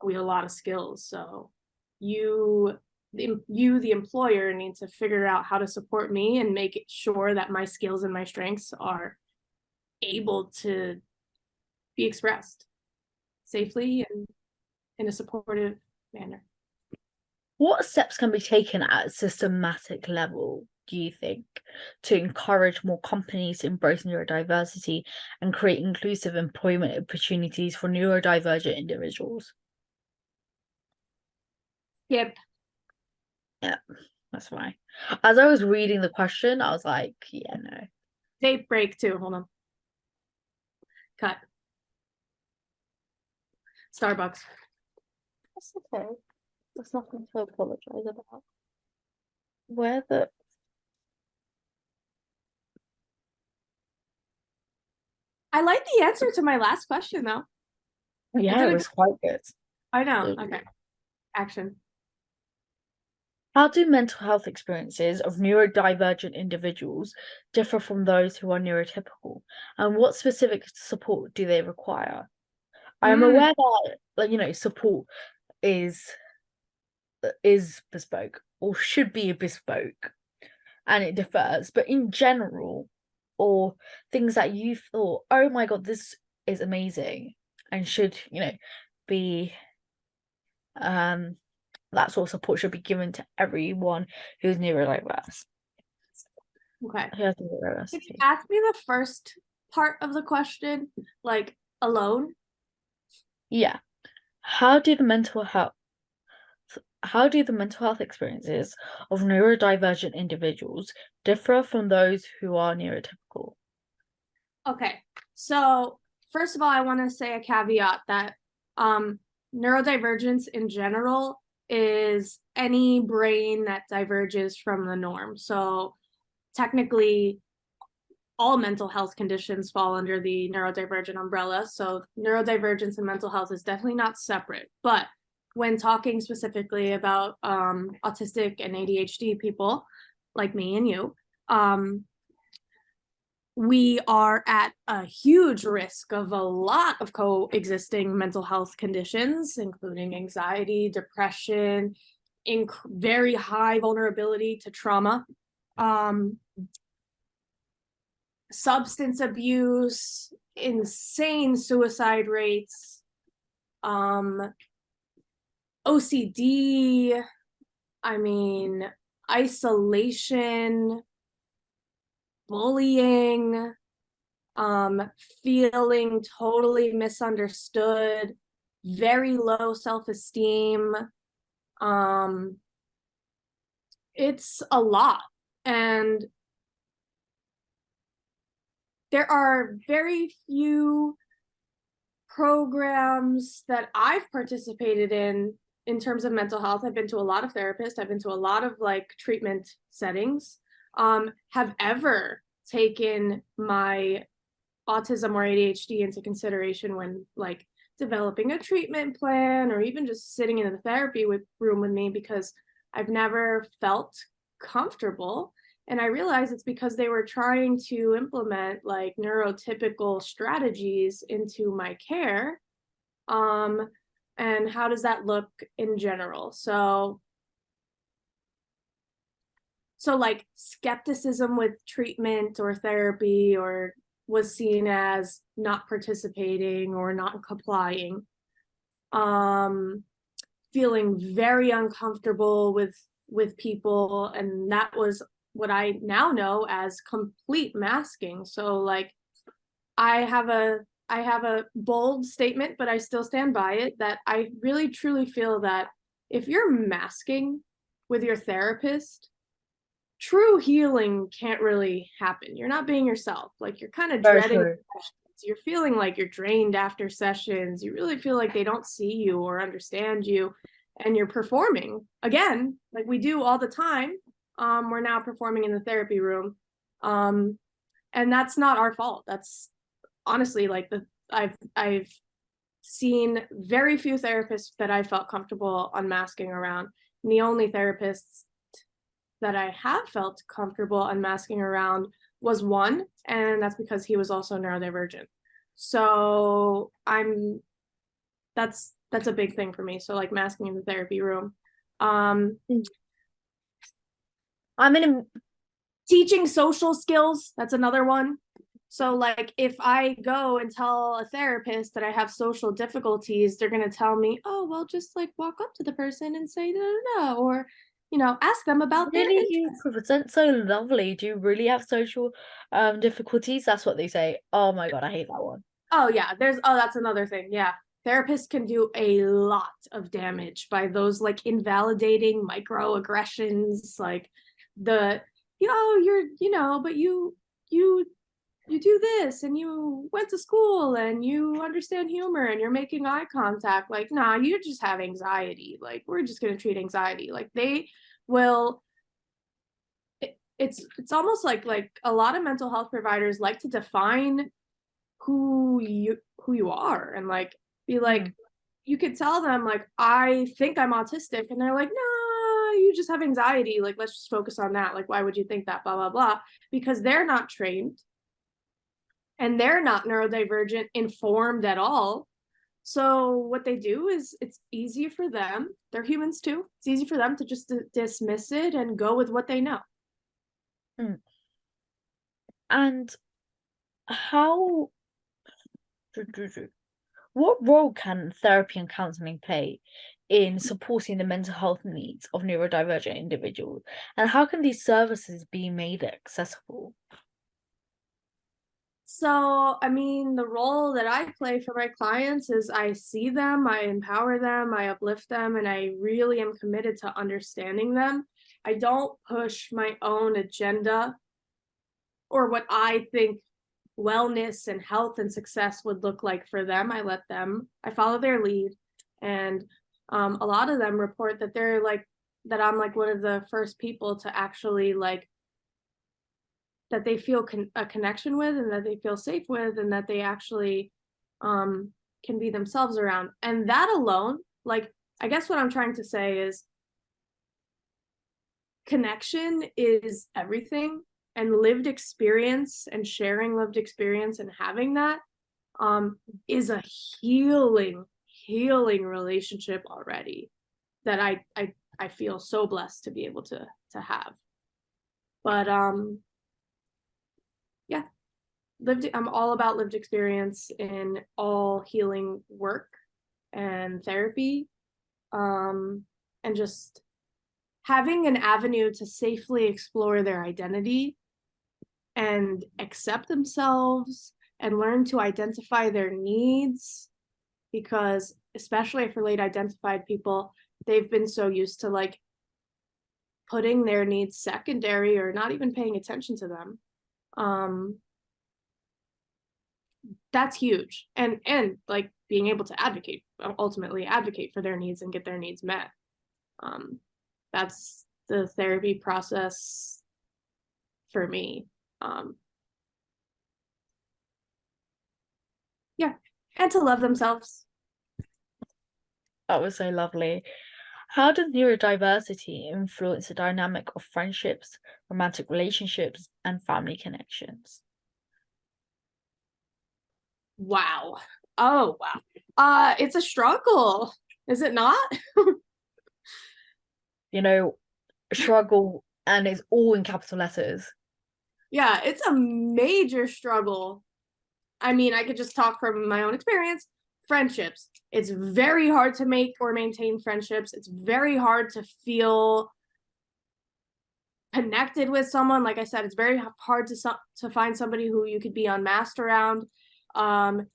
We have a lot of skills, so you the employer need to figure out how to support me and make it sure that my skills and my strengths are able to be expressed safely and in a supportive manner. What steps can be taken at a systematic level, do you think, to encourage more companies to embrace neurodiversity and create inclusive employment opportunities for neurodivergent individuals? Yep. Yeah, that's why. As I was reading the question, I was like, yeah, no. Tape break too. Hold on. Cut. Starbucks. That's okay. There's nothing to apologize about. Where the I like the answer to my last question though. Yeah, it was quite good. I know. Okay. Action. How do mental health experiences of neurodivergent individuals differ from those who are neurotypical? And what specific support do they require? I am aware that, like, you know, support is bespoke or should be bespoke, and it differs. But in general, or things that you thought, oh my God, this is amazing and should, you know, be that sort of support should be given to everyone who's neurodiverse. Okay. Who has Could neurodiversity. you ask me the first part of the question, like alone? Yeah. How do the mental health experiences of neurodivergent individuals differ from those who are neurotypical? Okay. So first of all, I want to say a caveat that neurodivergence in general is any brain that diverges from the norm. So technically, all mental health conditions fall under the neurodivergent umbrella. So neurodivergence and mental health is definitely not separate. But when talking specifically about autistic and ADHD people like me and you, we are at a huge risk of a lot of coexisting mental health conditions, including anxiety, depression, very high vulnerability to trauma, substance abuse, insane suicide rates, OCD, I mean, isolation, bullying, feeling totally misunderstood, very low self-esteem. It's a lot. And there are very few programs that I've participated in terms of mental health, I've been to a lot of therapists, I've been to a lot of like treatment settings, have ever taken my autism or ADHD into consideration when like developing a treatment plan or even just sitting in the therapy room with me, because I've never felt comfortable. And I realized it's because they were trying to implement like neurotypical strategies into my care. And how does that look in general? So like skepticism with treatment or therapy or was seen as not participating or not complying. Feeling very uncomfortable with people, and that was what I now know as complete masking. So like I have a bold statement, but I still stand by it, that I really truly feel that if you're masking with your therapist, true healing can't really happen. You're not being yourself. Like you're kind of dreading sessions. You're feeling like you're drained after sessions. You really feel like they don't see you or understand you, and you're performing again, like we do all the time. We're now performing in the therapy room. And that's not our fault. That's honestly like I've seen very few therapists that I felt comfortable unmasking around. And the only therapists that I have felt comfortable unmasking around was one, and that's because he was also neurodivergent. So that's a big thing for me. So like masking in the therapy room. I'm in Teaching social skills, that's another one. So like if I go and tell a therapist that I have social difficulties, they're going to tell me, oh, well, just like walk up to the person and say, no, or, ask them about their really, interests. you present so lovely. Do you really have social difficulties? That's what they say. Oh my God, I hate that one. Oh yeah, that's another thing. Yeah. Therapists can do a lot of damage by those like invalidating microaggressions, like but you do this and you went to school and you understand humor and you're making eye contact. Like, nah, you just have anxiety. Like, we're just gonna treat anxiety. Like they will it's almost like a lot of mental health providers like to define who you are, and like be like, you could tell them like, I think I'm autistic, and they're like, no, you just have anxiety, like let's just focus on that, like why would you think that, blah blah blah, because they're not trained and they're not neurodivergent informed at all. So what they do is it's easy for them, they're humans too, it's easy for them to just dismiss it and go with what they know. And how what role can therapy and counseling play in supporting the mental health needs of neurodivergent individuals? And how can these services be made accessible? So, I mean, the role that I play for my clients is I see them, I empower them, I uplift them, and I really am committed to understanding them. I don't push my own agenda or what I think wellness and health and success would look like for them. I follow their lead. And a lot of them report that they're like, that I'm like one of the first people to actually like, that they feel a connection with, and that they feel safe with, and that they actually can be themselves around. And that alone, like, I guess what I'm trying to say is connection is everything, and lived experience and sharing lived experience and having that is a healing relationship already that I feel so blessed to be able to have. But yeah, I'm all about lived experience in all healing work and therapy, and just having an avenue to safely explore their identity and accept themselves and learn to identify their needs, because especially for late identified people, they've been so used to like putting their needs secondary or not even paying attention to them. That's huge. And like being able to ultimately advocate for their needs and get their needs met. That's the therapy process for me. Yeah, and to love themselves. That was so lovely. How does neurodiversity influence the dynamic of friendships, romantic relationships, and family connections? Wow. Oh, wow. It's a struggle, is it not? Struggle, and it's all in capital letters. Yeah, it's a major struggle. I mean, I could just talk from my own experience. Friendships. It's very hard to make or maintain friendships. It's very hard to feel connected with someone. Like I said, it's very hard to find somebody who you could be unmasked around.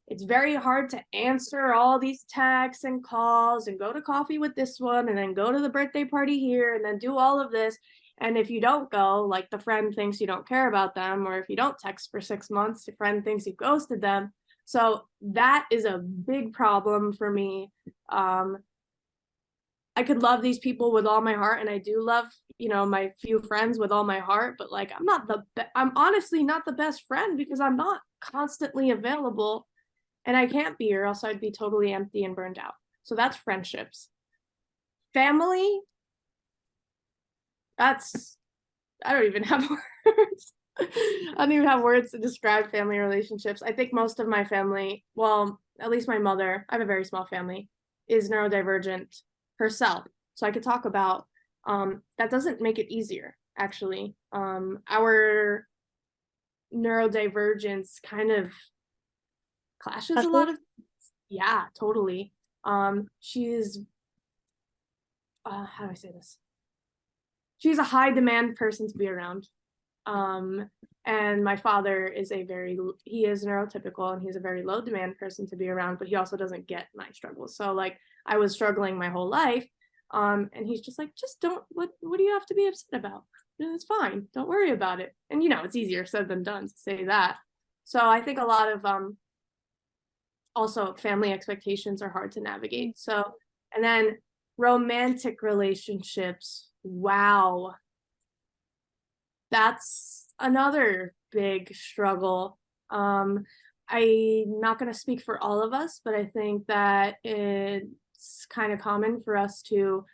It's very hard to answer all these texts and calls and go to coffee with this one and then go to the birthday party here and then do all of this. And if you don't go, like, the friend thinks you don't care about them, or if you don't text for 6 months, your friend thinks you ghosted them. So that is a big problem for me. I could love these people with all my heart, and I do love, my few friends with all my heart, but like, I'm honestly not the best friend because I'm not constantly available, and I can't be, or else I'd be totally empty and burned out. So that's friendships. Family, I don't even have words. I don't even have words to describe family relationships. I think most of my family, well, at least my mother, I have a very small family, is neurodivergent herself. So I could talk about, that doesn't make it easier, actually. Our neurodivergence kind of clashes a lot of, yeah, totally. She's, how do I say this? She's a high demand person to be around. And my father is he is neurotypical, and he's a very low demand person to be around, but he also doesn't get my struggles. So like, I was struggling my whole life. And he's just like, just don't, what do you have to be upset about? It's fine. Don't worry about it. And it's easier said than done to say that. So I think a lot of, also family expectations are hard to navigate. So, and then romantic relationships. Wow. That's another big struggle. I'm not going to speak for all of us, but I think that it's kind of common for us to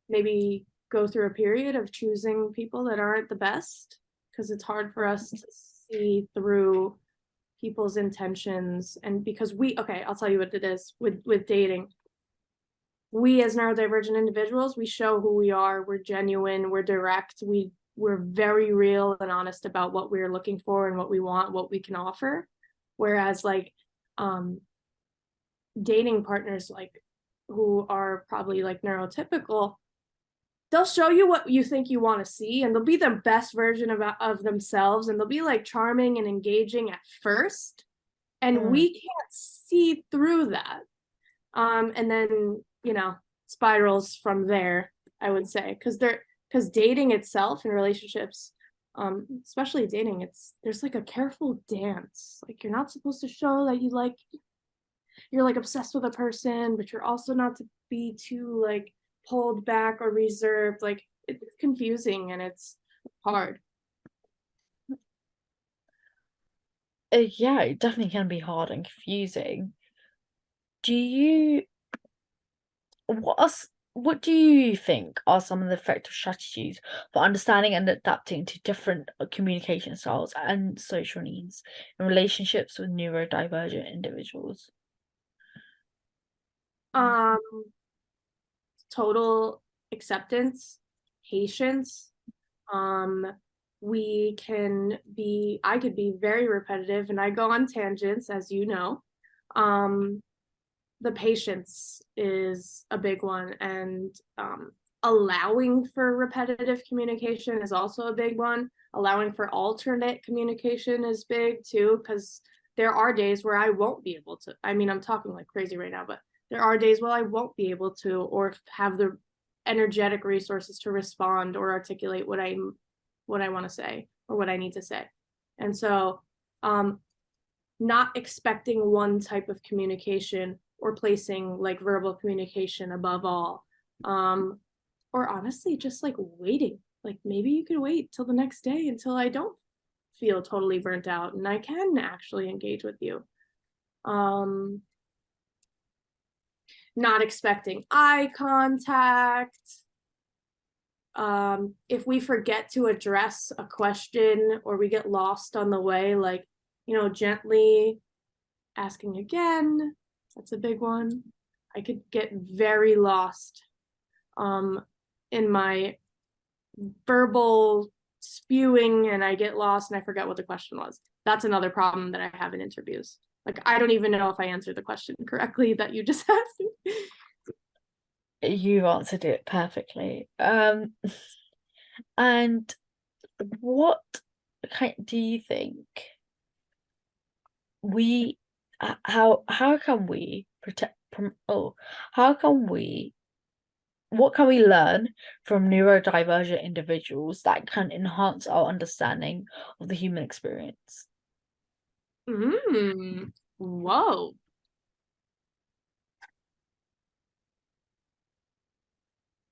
maybe go through a period of choosing people that aren't the best, because it's hard for us to see through people's intentions. And because I'll tell you what it is with dating. We as neurodivergent individuals, we show who we are. We're genuine, we're direct, we're very real and honest about what we're looking for and what we want, what we can offer. Whereas like, dating partners, like, who are probably like neurotypical, they'll show you what you think you want to see, and they'll be the best version of themselves, and they'll be like charming and engaging at first, and we can't see through that. And then, spirals from there, I would say, because dating itself and relationships, especially dating, there's like a careful dance. Like, you're not supposed to show that you're like obsessed with a person, but you're also not to be too like pulled back or reserved. Like, it's confusing and it's hard. Yeah, it definitely can be hard and confusing. What do you think are some of the effective strategies for understanding and adapting to different communication styles and social needs in relationships with neurodivergent individuals? Total acceptance, patience. I could be very repetitive and I go on tangents, as you know. The patience is a big one, and allowing for repetitive communication is also a big one. Allowing for alternate communication is big too, because there are days where I won't be able to. I mean, I'm talking like crazy right now, but there are days where I won't be able to, or have the energetic resources to respond or articulate what I want to say or what I need to say. And so not expecting one type of communication or placing like verbal communication above all. Or honestly, just like waiting. Like maybe you could wait till the next day until I don't feel totally burnt out and I can actually engage with you. Not expecting eye contact. If we forget to address a question or we get lost on the way, like, gently asking again. That's a big one. I could get very lost in my verbal spewing and I get lost and I forget what the question was. That's another problem that I have in interviews. Like, I don't even know if I answered the question correctly that you just asked me. You answered it perfectly. And what do you think we how can we what can we learn from neurodivergent individuals that can enhance our understanding of the human experience? Whoa.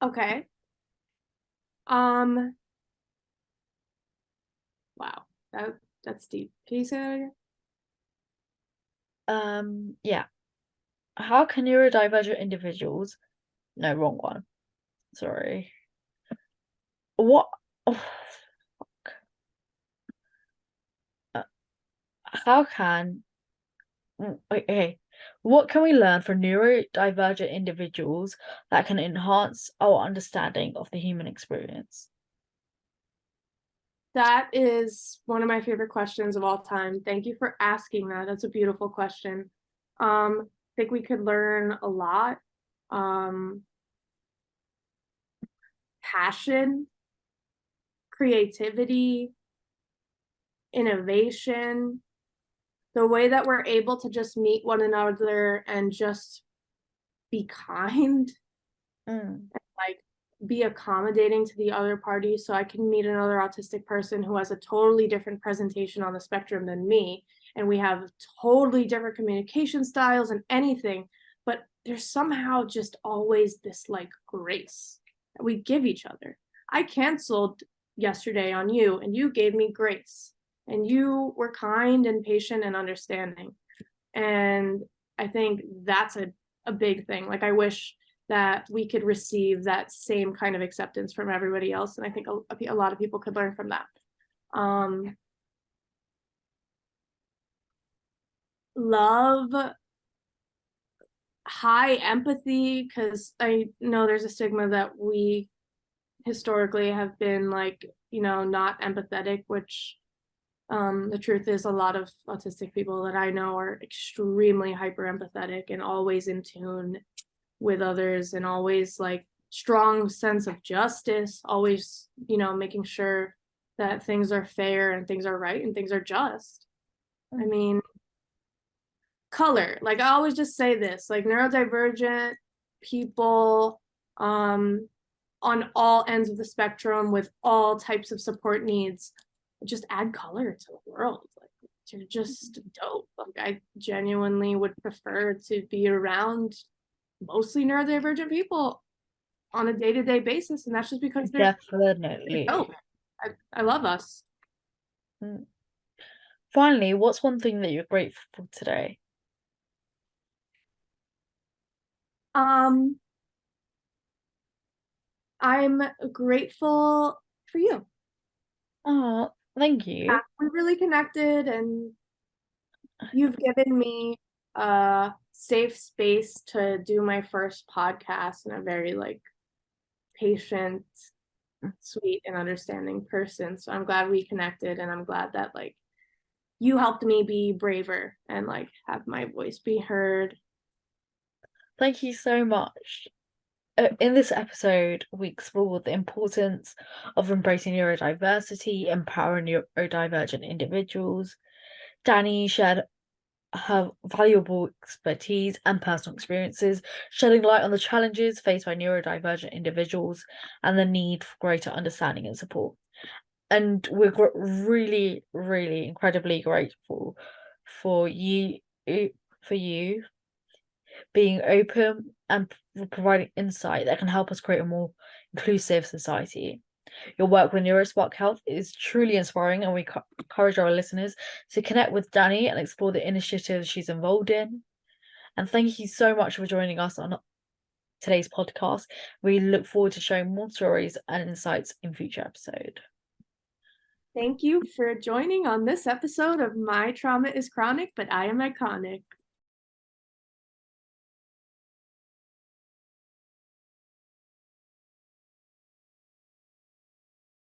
Okay. Wow. That's deep. Can you say that again? Yeah. How can neurodivergent individuals, no, wrong one. Sorry. What how can okay, what can we learn from neurodivergent individuals that can enhance our understanding of the human experience? That is one of my favorite questions of all time. Thank you for asking that. That's a beautiful question. I think we could learn a lot. Passion, creativity, innovation, the way that we're able to just meet one another and just be kind, like be accommodating to the other party. So I can meet another autistic person who has a totally different presentation on the spectrum than me, and we have totally different communication styles and anything, but there's somehow just always this like grace that we give each other. I canceled yesterday on you and you gave me grace and you were kind and patient and understanding. And I think that's a big thing. Like, I wish that we could receive that same kind of acceptance from everybody else. And I think a lot of people could learn from that. Love, high empathy, because I know there's a stigma that we historically have been like, not empathetic, which the truth is a lot of autistic people that I know are extremely hyper empathetic and always in tune with others and always like strong sense of justice, always, making sure that things are fair and things are right and things are just. I mean, color, like I always just say this, like neurodivergent people on all ends of the spectrum with all types of support needs just add color to the world. Like, you're just dope. Like, I genuinely would prefer to be around mostly neurodivergent people on a day-to-day basis, and that's just because they're Definitely. dope. I love us. Finally, what's one thing that you're grateful for today? I'm grateful for you. Oh, thank you. We really connected, and you've given me a safe space to do my first podcast, and a very like patient, sweet, and understanding person. So I'm glad we connected, and I'm glad that like you helped me be braver and like have my voice be heard. Thank you so much. In this episode, we explored the importance of embracing neurodiversity, empowering neurodivergent individuals. Dani shared her valuable expertise and personal experiences, shedding light on the challenges faced by neurodivergent individuals and the need for greater understanding and support. And we're really, really incredibly grateful for you being open and providing insight that can help us create a more inclusive society. Your work with NeuroSpark Health is truly inspiring, and we encourage our listeners to connect with Dani and explore the initiatives she's involved in. And thank you so much for joining us on today's podcast. We look forward to sharing more stories and insights in future episodes. Thank you for joining on this episode of My Trauma is Chronic, but I Am Iconic.